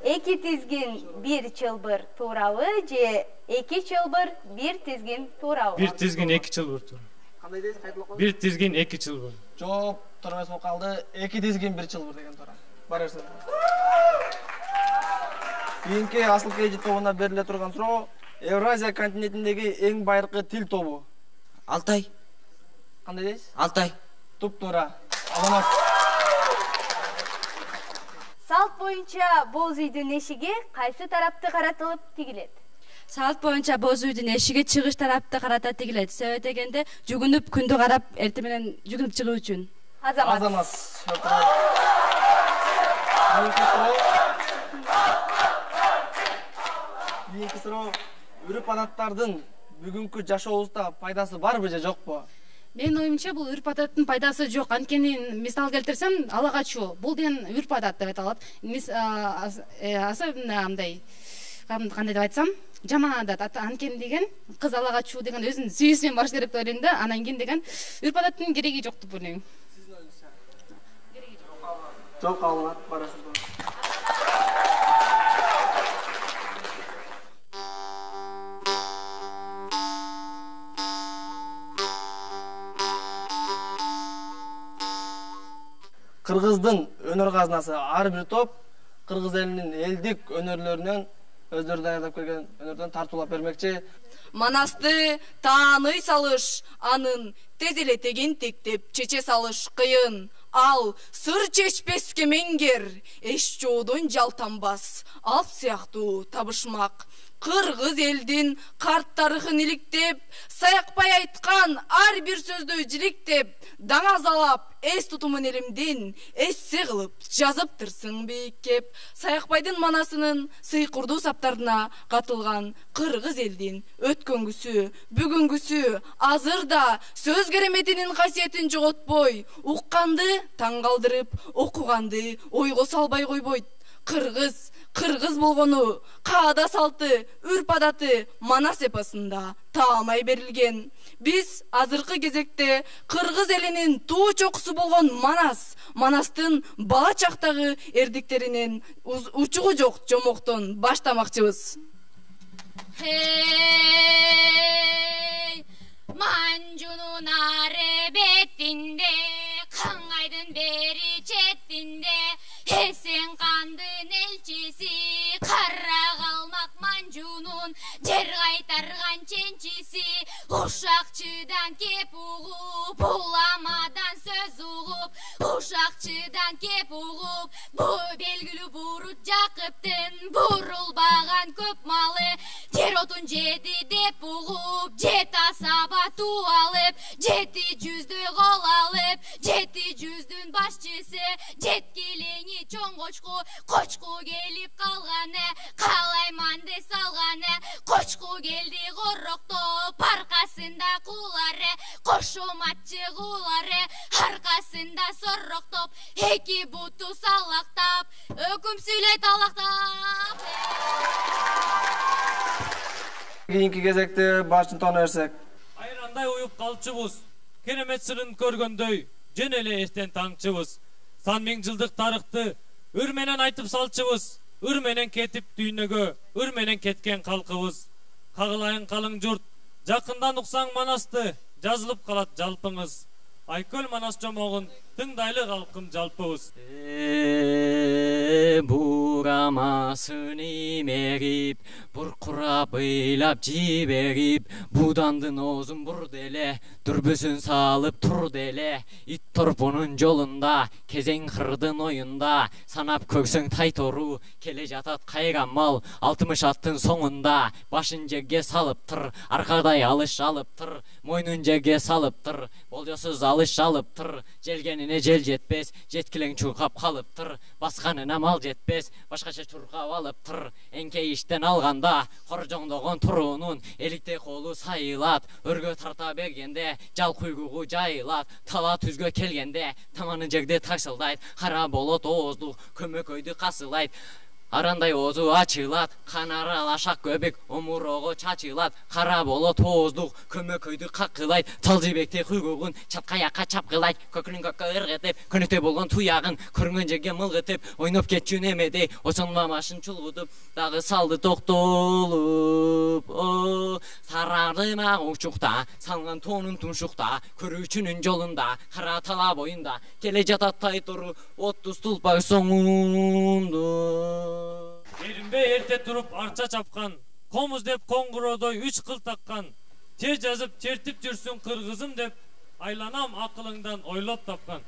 Эки тизгин бир чылбыр туурабы же эки чылбыр бир тизгин туурабы? Бир тизгин эки чылбыр туура. Кандай дейсиз? Кайталап коюңуз. Бир тизгин эки чылбыр. Жооп туура эмес болуп калды. Эки тизгин бир чылбыр деген туура. Бара берсиңиз. Кийинки Асыл Кейжи тобуна бериле турган суроо. Евразия континентиндеги эң байыркы тил тобу? Алтай. Кандай дейсиз? Алтай. Туп туура. Азамат. Салт боюнча боз үйдүн эшиги кайсы тарапты каратылып тигилет? Салт боюнча боз үйдүн эшиги чыгыш тарапты карата тигилет. Себеби дегенде жүгүнүп күндү карап эртең менен жүгүнүп чыгуу үчүн. Азамат. Кийинки суроо. Үрүп адаттардын бүгүнкү жашообузда пайдасы барбы же жокпу? Менин оюмча бул үрп адаттын пайдасы жок. Анткени мисал келтирсем, ала качуу бул деген үрп адат деп айтылат. Особенно андай кандай деп айтсам, жаман адат. Анткени деген кыз ала качуу деген өзүнүн сүйүүсү менен баш керек деп ойлойм да. Анан кийин деген үрп адаттын кереги жок деп ойлойм. Сиздин оюңузча? Кереги жок кабылат. Барасыз. Кыргыздын өнөр казынасы ар бир топ кыргыз элинин элдик өнөрлөрүнөн өздөрү даярдап келген өнөрдөн тартуулап бермекчи. Манасты тааный салыш, анын тез эле тегентектеп чече салыш кыйын. Ал сыр чечпеске менгер, эш жоодон жалтанбас, ал сыяктуу табышмак. кыргыз элдин карт тарыхын иликтеп, саякпай айткан ар бир сөздү жиликтеп, даңазалап эс тутумун элимдин эссе кылып жазыптырсың бийиккеп. Саякбайдын манасынын сыйкурдуу саптарына катылган кыргыз элдин өткөнгүсү, бүгүнгүсү, азырда сөз кереметинин касиетин жоготпой, укканды таң калдырып, окуганды ойго салбай койбойт. Кыргыз болгону каада салты, үрп адаты Манас эпосунда таамай берилген. Биз азыркы кезекте кыргыз элинин туу чокусу болгон Манастын бала чактагы эрдиктеринен учугу жок жомоктон баштамакчыбыз. Манжунун ары бетинде, Каңайдын бери четинде, Эсен кандын элчиси, кара калмак Манжунун жер кайтарган ченчиси, ушакчыдан кеп угуп, буламадан сөз угуп, ушакчыдан кеп угуп, бу белгилүү Бурут Жакыптын бурулбаган көп малы, жер отун жеди деп угуп, жет асаба туу алып, 700 кол алып, 700-дүн башчысы, жеткилеңи чоң кочку келип калганы, калайманды салганы, кочку келди короктоп, аркасында куулары, кошоматчы куулары, аркасында сороктоп, эки буту салактап, өкүм сүйлөйт алактап. Кийинки кезекте башын тона берсек. Айрандай уюп калчыбыз, керемет сырын көргөндөй, жөн эле эстен таңчыбыз. Сан миң жылдык тарыхты үр менен айтып салчыбыз, үр менен кетип дүйнөгө, үр менен кеткен калкыбыз. Кагылайын калың журт, жакындан уксаң Манасты, жазылып калат жалпыңыз. Айкөл Манас жомогун тыңдайлы калкым жалпыбыз. Бурамасын имерип, буркурап ыйлап жиберип, будандын оозун бур деле, дүрбүсүн салып тур деле, ит торпунун жолунда, кезең кырдын оюнда, санап көксөң тайтору, келе жатат кайган мал, 60 аттын соңунда, башын жерге салыптыр, аркадай алыш алыптыр, мойнун жерге салыптыр, болжосуз алыш алыптыр, желгенине жел жетпес, жеткилең чуркап калыптыр, басканына мал жетпес, башкача чуркап алыптыр, эңкей иштен алганда, коржоңдогон туруунун эликтей колу сайылат, өргө тарта бергенде, жал куйгугу жайылат, тала түзгө келгенде, таманы жерде таксылдайт, кара болот ооздук, көмөкөйдү касылайт, арандай оозу ачылат, канары алашак көбүк, омурого чачылат, кара болот ооздук, көмөкөйдү какылайт, талжибекти куйгугун чатка жакка чапкылайт, көкүнүн көккө ыргытып, көнөктөй болгон туягын көрүнгөн жерге мылгытып, ойноп кетчү немеди, осонма башын чулгутуп, дагы салды токтолуп. Сарарыма учукта, салган тоонун тумшукта, көрүүчүнүн жолунда, кара тала боюнда, келе жатат тайтору, отту стулпак соңунду. Еринбей ерте туруп арча чапкан, комуз деп коңгуродой 3 кыл таккан, чер жазып чертип жүрсүн кыргызым деп, айланам акылыңдан ойлоп тапкан.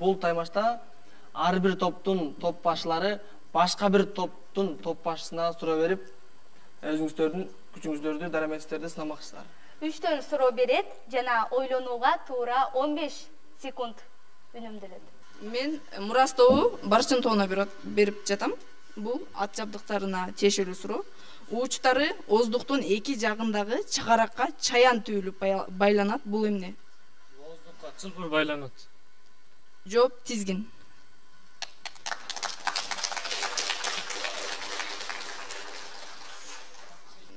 бул таймашта ар бир топтун топ башчылары башка бир топтун топ башчысына суроо берип, өзүңүздөрдүн күчүңүздөрдү, дараметтерди сынамакчысыздар. 3төн суроо берет жана ойлонууга туура 15 секунд үнөмдөлөт. Мен Мурас тобу Барчын тобуна берип жатам. Бул ат жабдыктарына тиешелүү суроо. Уучтары оздуктун эки жагындагы чыгаракка чаян түйүлүп байланат. Бул эмне? Оздукка чылбыр байланат. Жооп тизгин.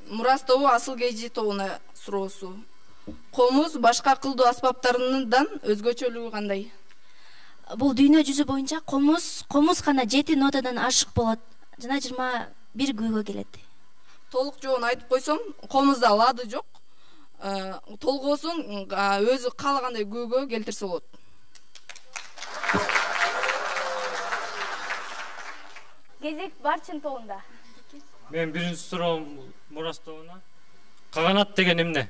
Мурас тобу Асыл Кейжи тобуна суроосу. Комуз башка кылдуу аспаптарынан өзгөчөлүгү кандай? Бул дүйнө жүзү боюнча комуз гана 7 нотадан ашык болот жана 21 күйгө келет. Толук жообун айтып койсом, комузда лады жок. Толгоосун өзү каалагандай күйгө келтирсе болот. Кезек Барчын тобунда. Мен биринчи суроом Мурас тобуна. Каганат деген эмне?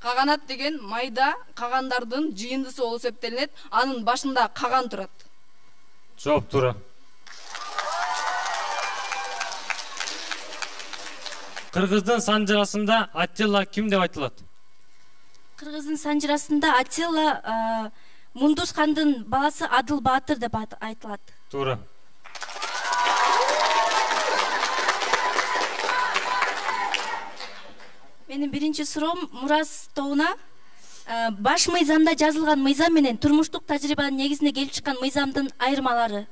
Каганат деген майда кагандардын жыйындысы болуп эсептелинет. Анын башында каган турат. Жооп туура. Кыргыздын санжырасында Аттила ким деп айтылат? Кыргыздын санжырасында Аттила Мундус хандын баласы Адыл Баатыр деп айтылат. Туура. Менин биринчи суроом Мурас тобуна баш мыйзамда жазылган мыйзам менен турмуштук тажрыйбанын негизинде келип чыккан мыйзамдын айырмалары.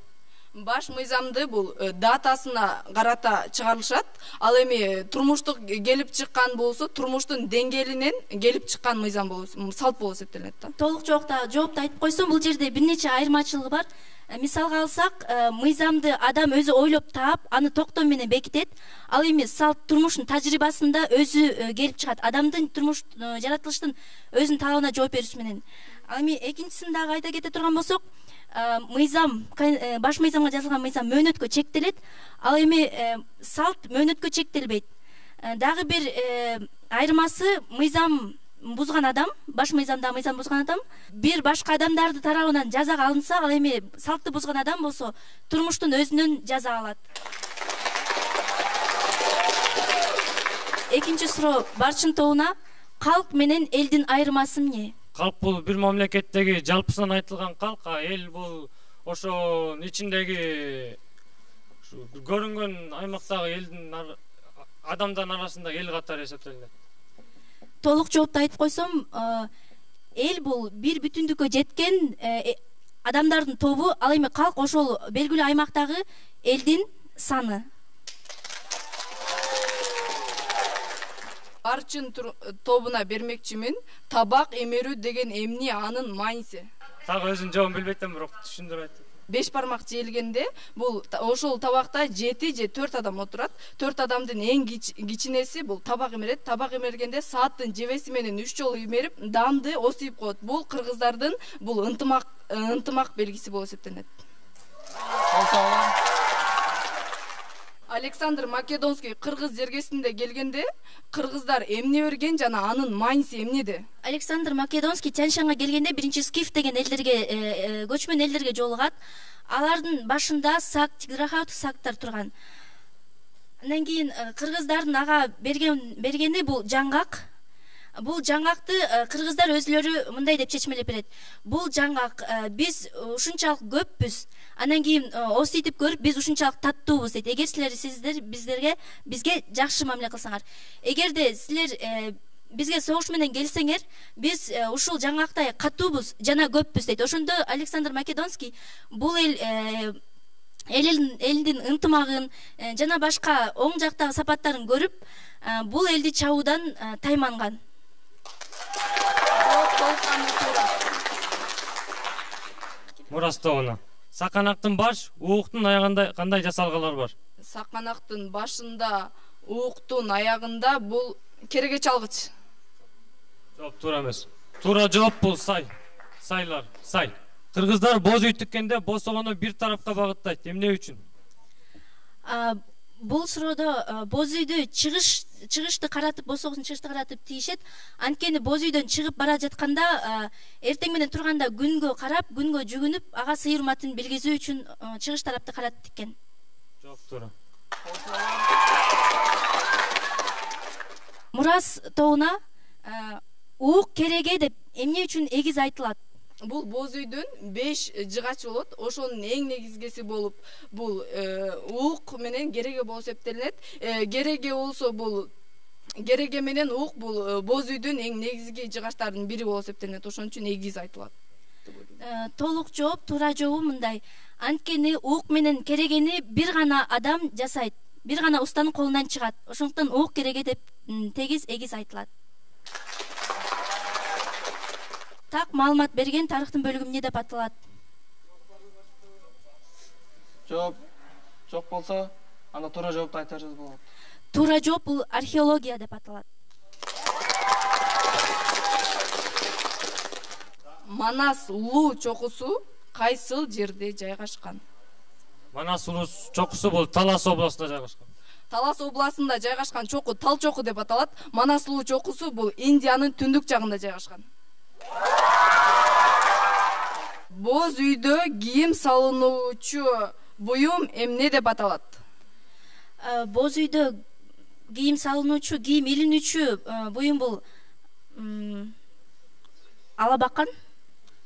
Баш мыйзамды бул датасына карата чыгарылышат. Ал эми турмуштук келип чыккан болсо, турмуштун деңгээлинен келип чыккан мыйзам болот, салт болуп эсептелет да. Толук жоопто айтып койсом, бул жерде бир нече айырмачылыгы бар. Мисалга алсак, мыйзамды адам өзү ойлоп таап, аны токтом менен бекитет. Ал эми салт турмуштун тажрыйбасында өзү келип чыгат. Адамдын турмуш жаратылыштын өзүнүн талабына жооп бериш менен. Ал эми экинчисин дагы айта кете турган болсок, мыйзам, баш мыйзамга жазылган мыйзам мөөнөткө чектелет. Ал эми салт мөөнөткө чектелбейт. Дагы бир айырмасы, мыйзам бузган адам, баш мыйзамда мыйзам бузган адам бир башка адамдарды тарабынан жазага алынса, ал эми салтты бузган адам болсо, турмуштун өзүнөн жаза алат. Экинчи суроо Барчын тобуна. Калк менен элдин айырмасы эмне? Калк бул бир мамлекеттеги жалпысынан айтылган калк, эл бул ошонун ичиндеги көрүнгөн аймактагы элдин адамдардын арасында эл катары эсептелинет. Толук жоопту айтып койсом, эл бул бир бүтүндүккө жеткен адамдардын тобу, ал эми калк ошол белгилүү аймактагы элдин саны. Барчын тобуна бермекчимин. Табак эмерүү деген эмне, анын мааниси? Так өзүн жообун билбейтем, бирок түшүндүрүп айтты. 5 бармак жээлгенде бул ошол табакта 7 же 4 адам отурат. 4 адамдын эң кичинеси бул табак эмерет. Табак эмергенде сааттын жебеси менен 3 жолу эмерип, даамды осуйуп коет. Бул кыргыздардын бул ынтымак белгиси болуп эсептелет. Александр Македонский кыргыз жергесинде келгенде кыргыздар эмне берген жана анын мааниси эмнеде? Александр Македонский Тянь-Шанга келгенде биринчи скиф деген элдерге, көчмөн элдерге жолугат. Алардын башында сак, тиграхаут сактар турган. Андан кийин кыргыздардын ага бергени бул жаңгак. Бул жаңгакты кыргыздар өзлөрү мындай деп чечмелеп берет. Бул жаңгак биз ушунчалык көппүз. Андан кийин осуйтуп көрүп, биз ушунчалык таттуубуз дейт. Эгер силер бизге жакшы мамиле кылсаңар. Эгерде силер бизге согуш менен келсеңер, биз ушул жаңгактай катуубуз жана көппүз дейт. Ошондо Александр Македонский бул элдин ынтымагын жана башка оң жактагы сапаттарын көрүп, бул элди чабуудан тайманган. Мурас тобуна. Саканактын баш, ууктун аягында кандай жасалгалар бар? Саканактын башында, ууктун аягында бул кереге чалгыч. Жооп туура эмес. Туура жооп бул сайлар. Кыргыздар боз үй тиккенде босогону бир тарапка багыттайт. Эмне үчүн? бул суроодо боз үйдү чыгышты каратып, босогусун чыгышты каратып тийишет. Анткени боз үйдөн чыгып бара жатканда эртең менен турганда күнгө карап, күнгө жүгүнүп, ага сыйыр урматын билгизүү үчүн чыгыш тарапты каратып тиккен. Жооп туура. Мурас тобуна уук кереге деп эмне үчүн эгиз айтылат? Бул боз үйдүн 5 жыгачы болот. Ошонун эң негизгиси болуп бул уук менен кереге болуп эсептелинет. Кереге болсо бул кереге менен уук бул боз үйдүн эң негизги жыгачтардын бири болуп эсептелинет. Ошон үчүн эгиз айтылат. Толук жооп, туура жообу мындай. Анткени уук менен керегени бир гана адам жасайт. Бир гана устанын колунан чыгат. Ошондуктан уук кереге деп тегиз эгиз айтылат. Так маалымат берген тарыхтын бөлүгү эмне деп аталат? Жооп жок болсо, анда туура жоопту айта берсеңиз болот. Туура жооп бул археология деп аталат. Манас улуу чокусу кайсыл жерде жайгашкан? Манас улуу чокусу бул Талас областында жайгашкан. Талас областында жайгашкан чоку Тал чоку деп аталат. Манас улуу чокусу бул Индиянын түндүк жагында жайгашкан. Боз үйдө кийим салынуучу буюм эмне деп аталат? Боз үйдө кийим салынуучу, кийим илинүүчү буюм бул алабакан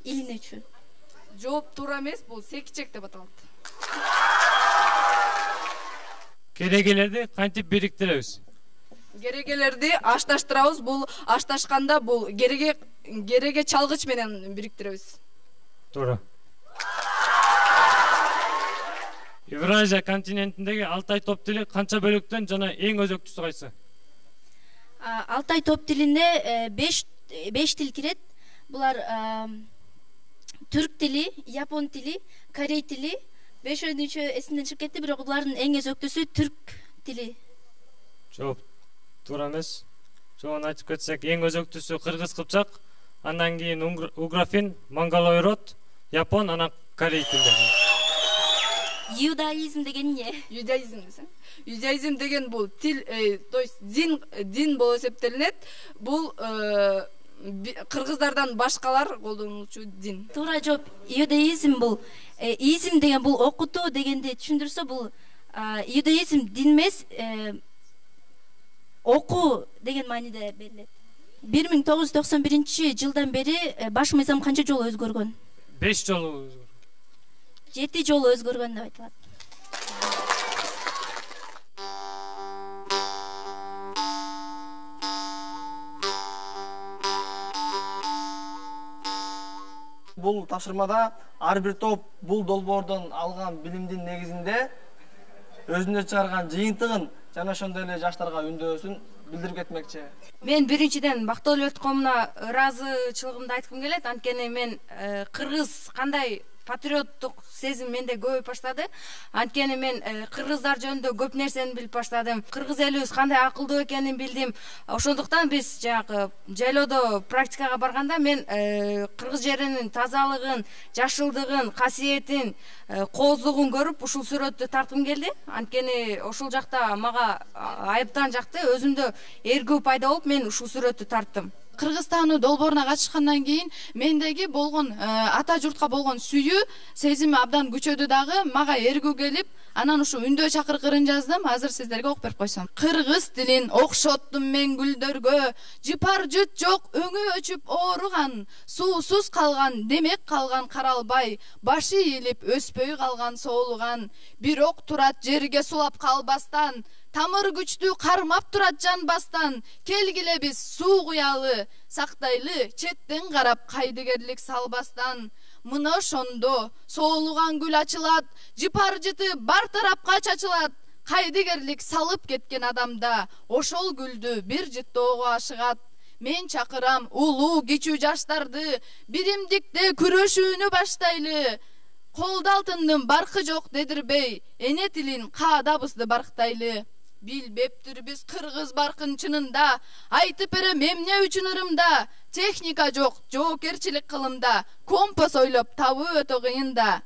илинүүчү. Жооп туура эмес, бул секичек деп аталат. Керегелерди кантип бириктиребиз? Керегелерди ашташтырабыз. Бул ашташканда бул кереге чалгыч менен бириктиребиз. Туура. Евразия континентиндеги Алтай топ тили канча бөлүктөн жана эң өзөктүүсү кайсы? Алтай топ тилинде 5 тил кирет. Булар түрк тили, япон тили, корей тили. 5-өчү эсимден чыгып кетти, бирок булардын эң өзөктүүсү түрк тили. Жооп туура эмес. Жоон айтып кетсек, эң өзөктүүсү кыргыз кыпчак, андан кийин уграфин, монголой род, япон, анан корей тилдери. Юдаизм деген эмне? Юдаизм десең. Юдаизм деген бул тил, то есть дин болуп эсептелинет. Бул кыргыздардан башкалар колдонуучу дин. Туура жооп. Юдаизм бул изм деген бул окутуу дегенди түшүндүрсө, бул юдаизм дин эмес, окуу деген мааниде берилет. 1991 жылдан бери баш мыйзам канча жолу өзгөргөн? 5 жолу өзгөргөн. 7 жолу өзгөргөн деп айтылат. Бул тапшырмада ар бир топ бул долбоордон алган билимдин негизинде өзүнө чыгарган жыйынтыгын жана ошондой эле жаштарга үндөөсүн билдирип кетмекчи. Мен биринчиден Бактыгүл Өткомуна ыраазычылыгымды айткым келет. Анткени мен кыргыз кандай патриоттук сезим менде көбөйүп баштады. Анткени мен кыргыздар жөнүндө көп нерсени билип баштадым. Кыргыз элибиз кандай акылдуу экенин билдим. Ошондуктан биз жанагы жайлоодо практикага барганда мен кыргыз жеринин тазалыгын, жашылдыгын, касиетин, кооздугун көрүп ушул сүрөттү тарткым келди. Анткени ошол жакта мага айыптан жакты, өзүмдө эргүү пайда болуп мен ушул сүрөттү тарттым. Кыргызстануу долбооруна катышкандан кийин мендеги болгон ата журтка болгон сүйүү сезими абдан күчөдү дагы, мага эргүү келип, анан ушу үндөө чакыркырын жаздым. Азыр сиздерге окуп берип койсом. Кыргыз тилин окшоттум мен гүлдөргө, жыпар жыт жок, өңү өчүп ооруган, суусуз калган, демек калган каралбай, башы ийилип өспөй калган соолуган, бирок турат жерге сулап калбастан, тамыр күчтүү кармап турат жанбастан, келгиле биз суу куялы, сактайлы, четтен карап кайдыгерлик салбастан. Мына ошондо соолуган гүл ачылат, жыпар жыты бар тарапка чачылат. Кайдыгерлик салып кеткен адамда ошол гүлдү бир жыттоого ашыгат. Мен чакырам улуу кичүү жаштарды биримдикте күрөшүүнү баштайлы. Колду алтындын баркы жок дедирбей, эне тилин каадабызды барктайлы. Билбептирбиз кыргыз баркын чынында, айтып берем эмне үчүн ырымда. Техника жок, жоокерчилик кылымда, компас ойлоп табуу өтө кыйында.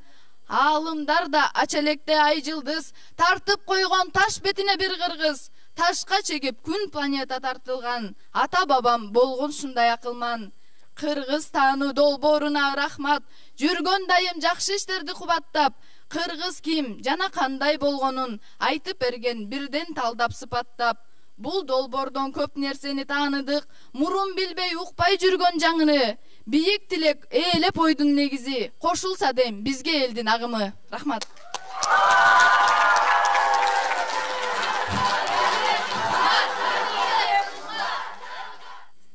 Аалымдар да ачелекте ай жылдыз, тартып койгон таш бетине бир кыргыз. Ташка чегип күн планета тартылган, ата бабам болгон ушундай акылман. Кыргызстануу долбооруна рахмат, жүргөн дайым жакшы иштерди кубаттап, кыргыз ким жана кандай болгонун айтып берген бирден талдап сыпаттап. Бул долбоордон көп нерсени тааныдык, мурун билбей укпай жүргөн жаңыны. Бийик тилек ээлеп ойдун негизи, кошулса дем бизге элдин агымы. Рахмат.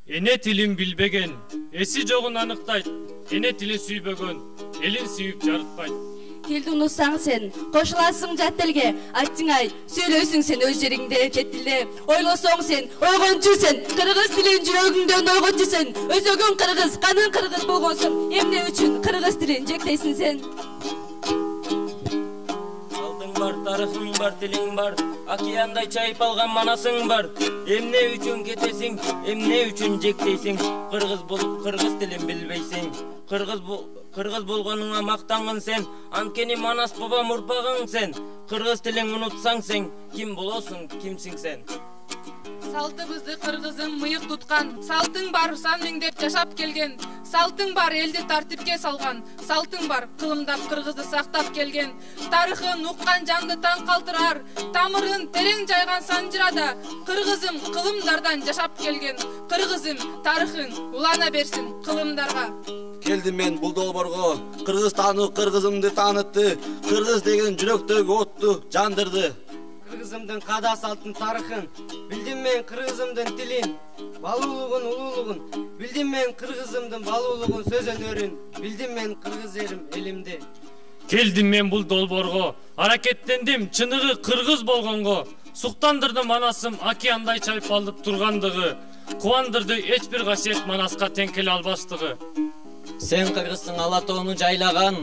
Эне тилин билбеген, эси жогун аныктайт. Эне тилин сүйбөгөн, элин сүйүп жарытпайт. Келди унутсаң сен, кошуласың жат элге, айтсың-ай, сүйлөйсүң сен өз жериңде, чет тилде. Ойлосоң сен, ойгончу сен, кыргыз тилин жүрөгүңдөн ойгончу сен. Өзөгүң кыргыз, каның кыргыз болгонсуң, эмне үчүн кыргыз тилин жектейсиң сен? Бар, тарыхың бар, тилиң бар, океандай чайып алган манасың бар. Эмне үчүн кетесиң, эмне үчүн жектейсиң? Кыргыз болуп кыргыз тилин билбейсиң. Кыргыз болгонуңа мактангын сен, анткени манас бабам урпагың сен. Кыргыз тилиң унутсаң сен, ким болосуң, кимсиң сен? Салтыбызды кыргызым мыйык туткан, салтың бар сан миңдеп жашап келген, салтың бар элди тартипке салган, салтың бар кылымдап кыргызды сактап келген. Тарыхын уккан жанды таң калтырар, тамырын терең жайган санжырада, кыргызым кылымдардан жашап келген. Кыргызым тарыхың улана берсин кылымдарга. Келдим мен бул долбоорго, Кыргызстануу кыргызымды таанытты, кыргыз деген жүрөктөгү отту жандырды. Кыргызымдын када салтын тарыхын, билдим мен кыргызымдын тилин, балуулугун, улуулугун, билдим мен кыргызымдын балуулугун, сөз өнөрүн, билдим мен кыргыз элимди. Келдим мен бул долбоорго, аракеттендим чыныгы кыргыз болгонго, суктандырдым манасым океандай чайпалып тургандыгы, кубандырды эч бир касиет манаска тең келе албастыгы. Сен кыргызсың алатоону жайлаган,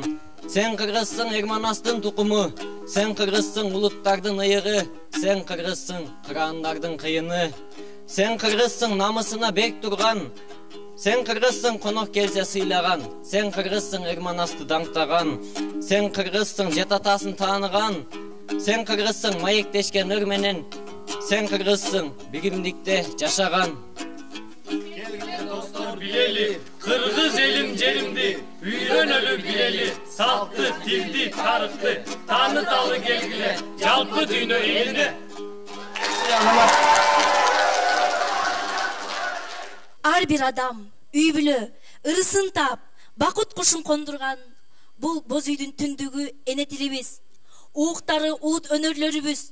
сен кыргызсың Эрманастын тукуму, сен кыргызсың улуттардын ыйыгы, сен кыргызсың кырандардын кыйыны, сен кыргызсың намысына бек турган, сен кыргызсың конок келсе сыйлаган, сен кыргызсың Эрманасты даңктаган, сен кыргызсың жет атасын тааныган, сен кыргызсың маектешкен ыр менен, сен кыргызсың биримдикте жашаган. Bileli, kırgız elim cerimdi, үйрөнөлү билели, салтты, тилди, тарыхты, тааныталы келгиле, жалпы дүйнө элине. Ар бир адам үй бүлө, ырысын таап, бакыт кушун кондурган. Бул боз үйдүн түндүгү эне тилибиз, ууктары улут өнөрлөрүбүз,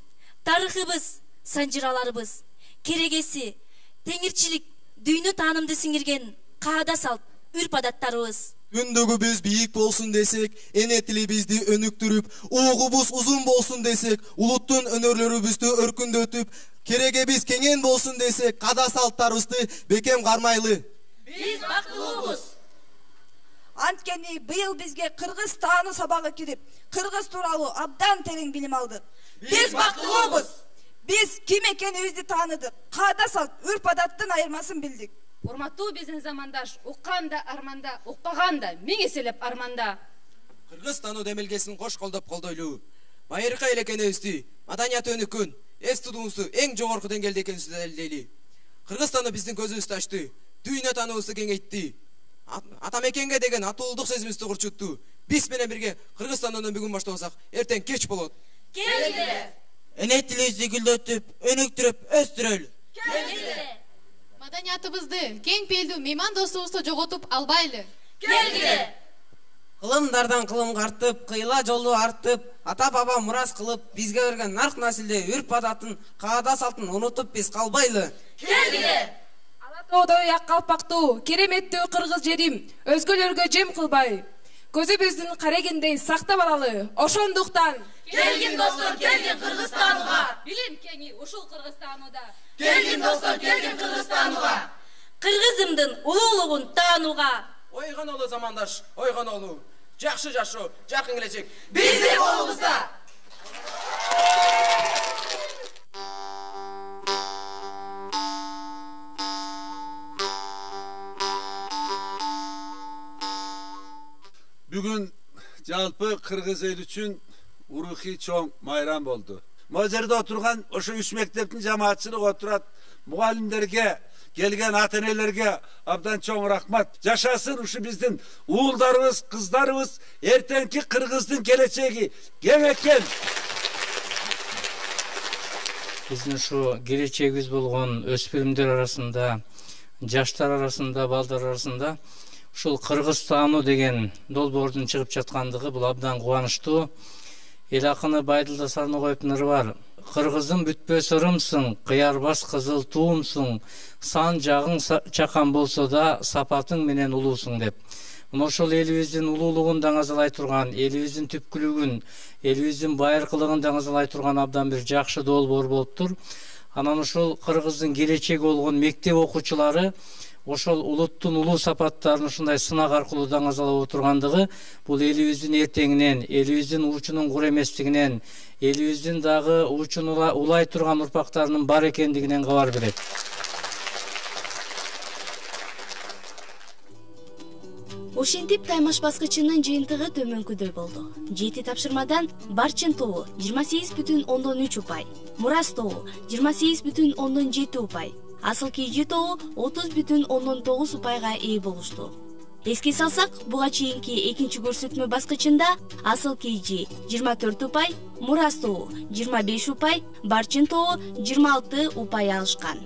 тарыхыбыз, санжыраларыбыз, керегеси, теңирчилик, дүйнө таанымды сиңирген каада салт, үрп адаттарыбыз. Түндүгүбүз бийик болсун десек, эне тилибизди өнүктүрүп, угубуз узун болсун десек, улуттун өнөрлөрүбүздү өркүндөтүп, керегебиз кеңен болсун десек, каада салттарыбызды бекем кармайлы. Биз бактылуубуз. Анткени быйыл бизге кыргыз таануу сабагы кирип, кыргыз тууралуу абдан терең билим алдык. Биз бактылуубуз. Биз ким экенибизди тааныдык, каада салт, үрп адаттын айырмасын билдик. Урматтуу биздин замандаш, уккан да арманда, укпаган да миң эселеп арманда. Кыргыз таануу демилгесин кош колдоп колдойлуу. Байыркы элекенебизди, маданияты өнүккөн, эс тутуусу эң жогорку деңгээлде экенибизди далилдейли. Кыргыз таануу биздин көзүбүздү ачты, дүйнө таануубузду кеңейтти. Ата мекенге деген атуулдук сезимибизди курчутту. Биз менен бирге Кыргыз таанууну бүгүн баштабасак, эртең кеч болот. Келгиле. Эне тилибизди гүлдөтүп, өнүктүрүп, өстүрөлү. Келгиле. Маданиятыбызды, кең пейилдүү меймандосубузду жоготуп албайлы. Келгиле. Кылымдардан кылымга артып, кыйла жолу артып, ата баба мурас кылып, бизге берген нарк населде үрп адатын, каада салтын унутуп биз калбайлы. Келгиле. Алатоодой ак калпактуу, кереметтүү кыргыз жерим, өзгөлөргө жем кылбай, көзүбүздүн карегиндей сактап алалы. Ошондуктан келгин достор, келгин Кыргызстанга. Билим кеңи ушул Кыргызстануда. Келгин достор, келгин Кыргызстанга. Кыргызымдын улуулугун таанууга. Ойгонолу замандаш, ойгонолу. Жакшы жашоо, жакын келечек биздин колубузда. Бүгүн жалпы кыргыз эл үчүн урухий чоң майрам болду. Могу жерде отурган ошо 3 мектептин жамаатчылыгы отурат. Мугалимдерге, келген ата-энелерге абдан чоң рахмат. Жашасын ушу биздин уулдарыбыз, кыздарыбыз, эртеңки кыргыздын келечеги кең экен. Биздин ушу келечегибиз болгон өспүрүмдөр арасында, жаштар арасында, балдар арасында ушул Кыргызстануу деген долбоордун чыгып жаткандыгы бул абдан кубанычтуу. Эл акыны Байдылда Сарногоевдун ыры бар. Кыргызым бүтпөс ырымсың, кыярбас кызыл туумсуң, сан жагың чакан болсо да сапатың менен улуусуң деп. Мына ошол элибиздин улуулугун даңазалай турган, элибиздин түпкүлүгүн, элибиздин байыркылыгын даңазалай турган абдан бир жакшы долбоор болуптур. Анан ошол Кыргыздын келечеги болгон мектеп окуучулары ошол улуттун улуу сапаттарын ушундай сынак аркылуу даңазалап отургандыгы бул элибиздин эртеңинен, элибиздин уучунун кур эместигинен, элибиздин дагы уучун улай турган урпактарынын бар экендигинен кабар берет. Ошентип таймаш баскычынын жыйынтыгы төмөнкүдөй болду. 7 тапшырмадан Барчын тобу 28,3 упай, Мурас тобу 28,7 упай, Асыл Кейжи тобу 30,9 упайга ээ болушту. Эске салсак, буга чейинки экинчи көрсөтмө баскычында Асыл Кейжи 24 упай, Мурас тобу 25 упай, Барчын тобу 26 упай алышкан.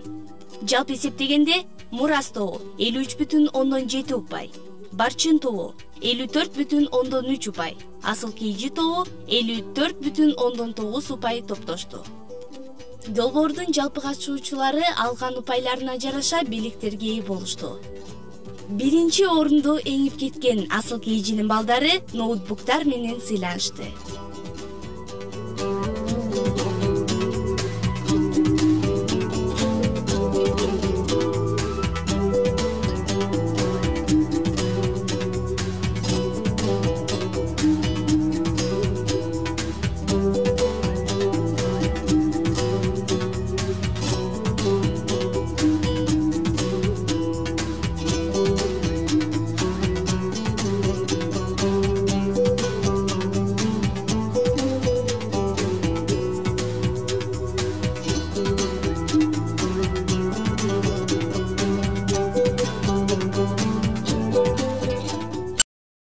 Жалпы эсептегенде Мурас тобу 53,7 упай, Барчын тобу 54,3 упай, Асыл Кейжи тобу 54,9 упай топтошту. Долбоордун жалпы катышуучулары алган упайларына жараша бийликтерге ээ болушту. Биринчи орунду эңип кеткен Асыл Кейжинин балдары ноутбуктар менен сыйланышты.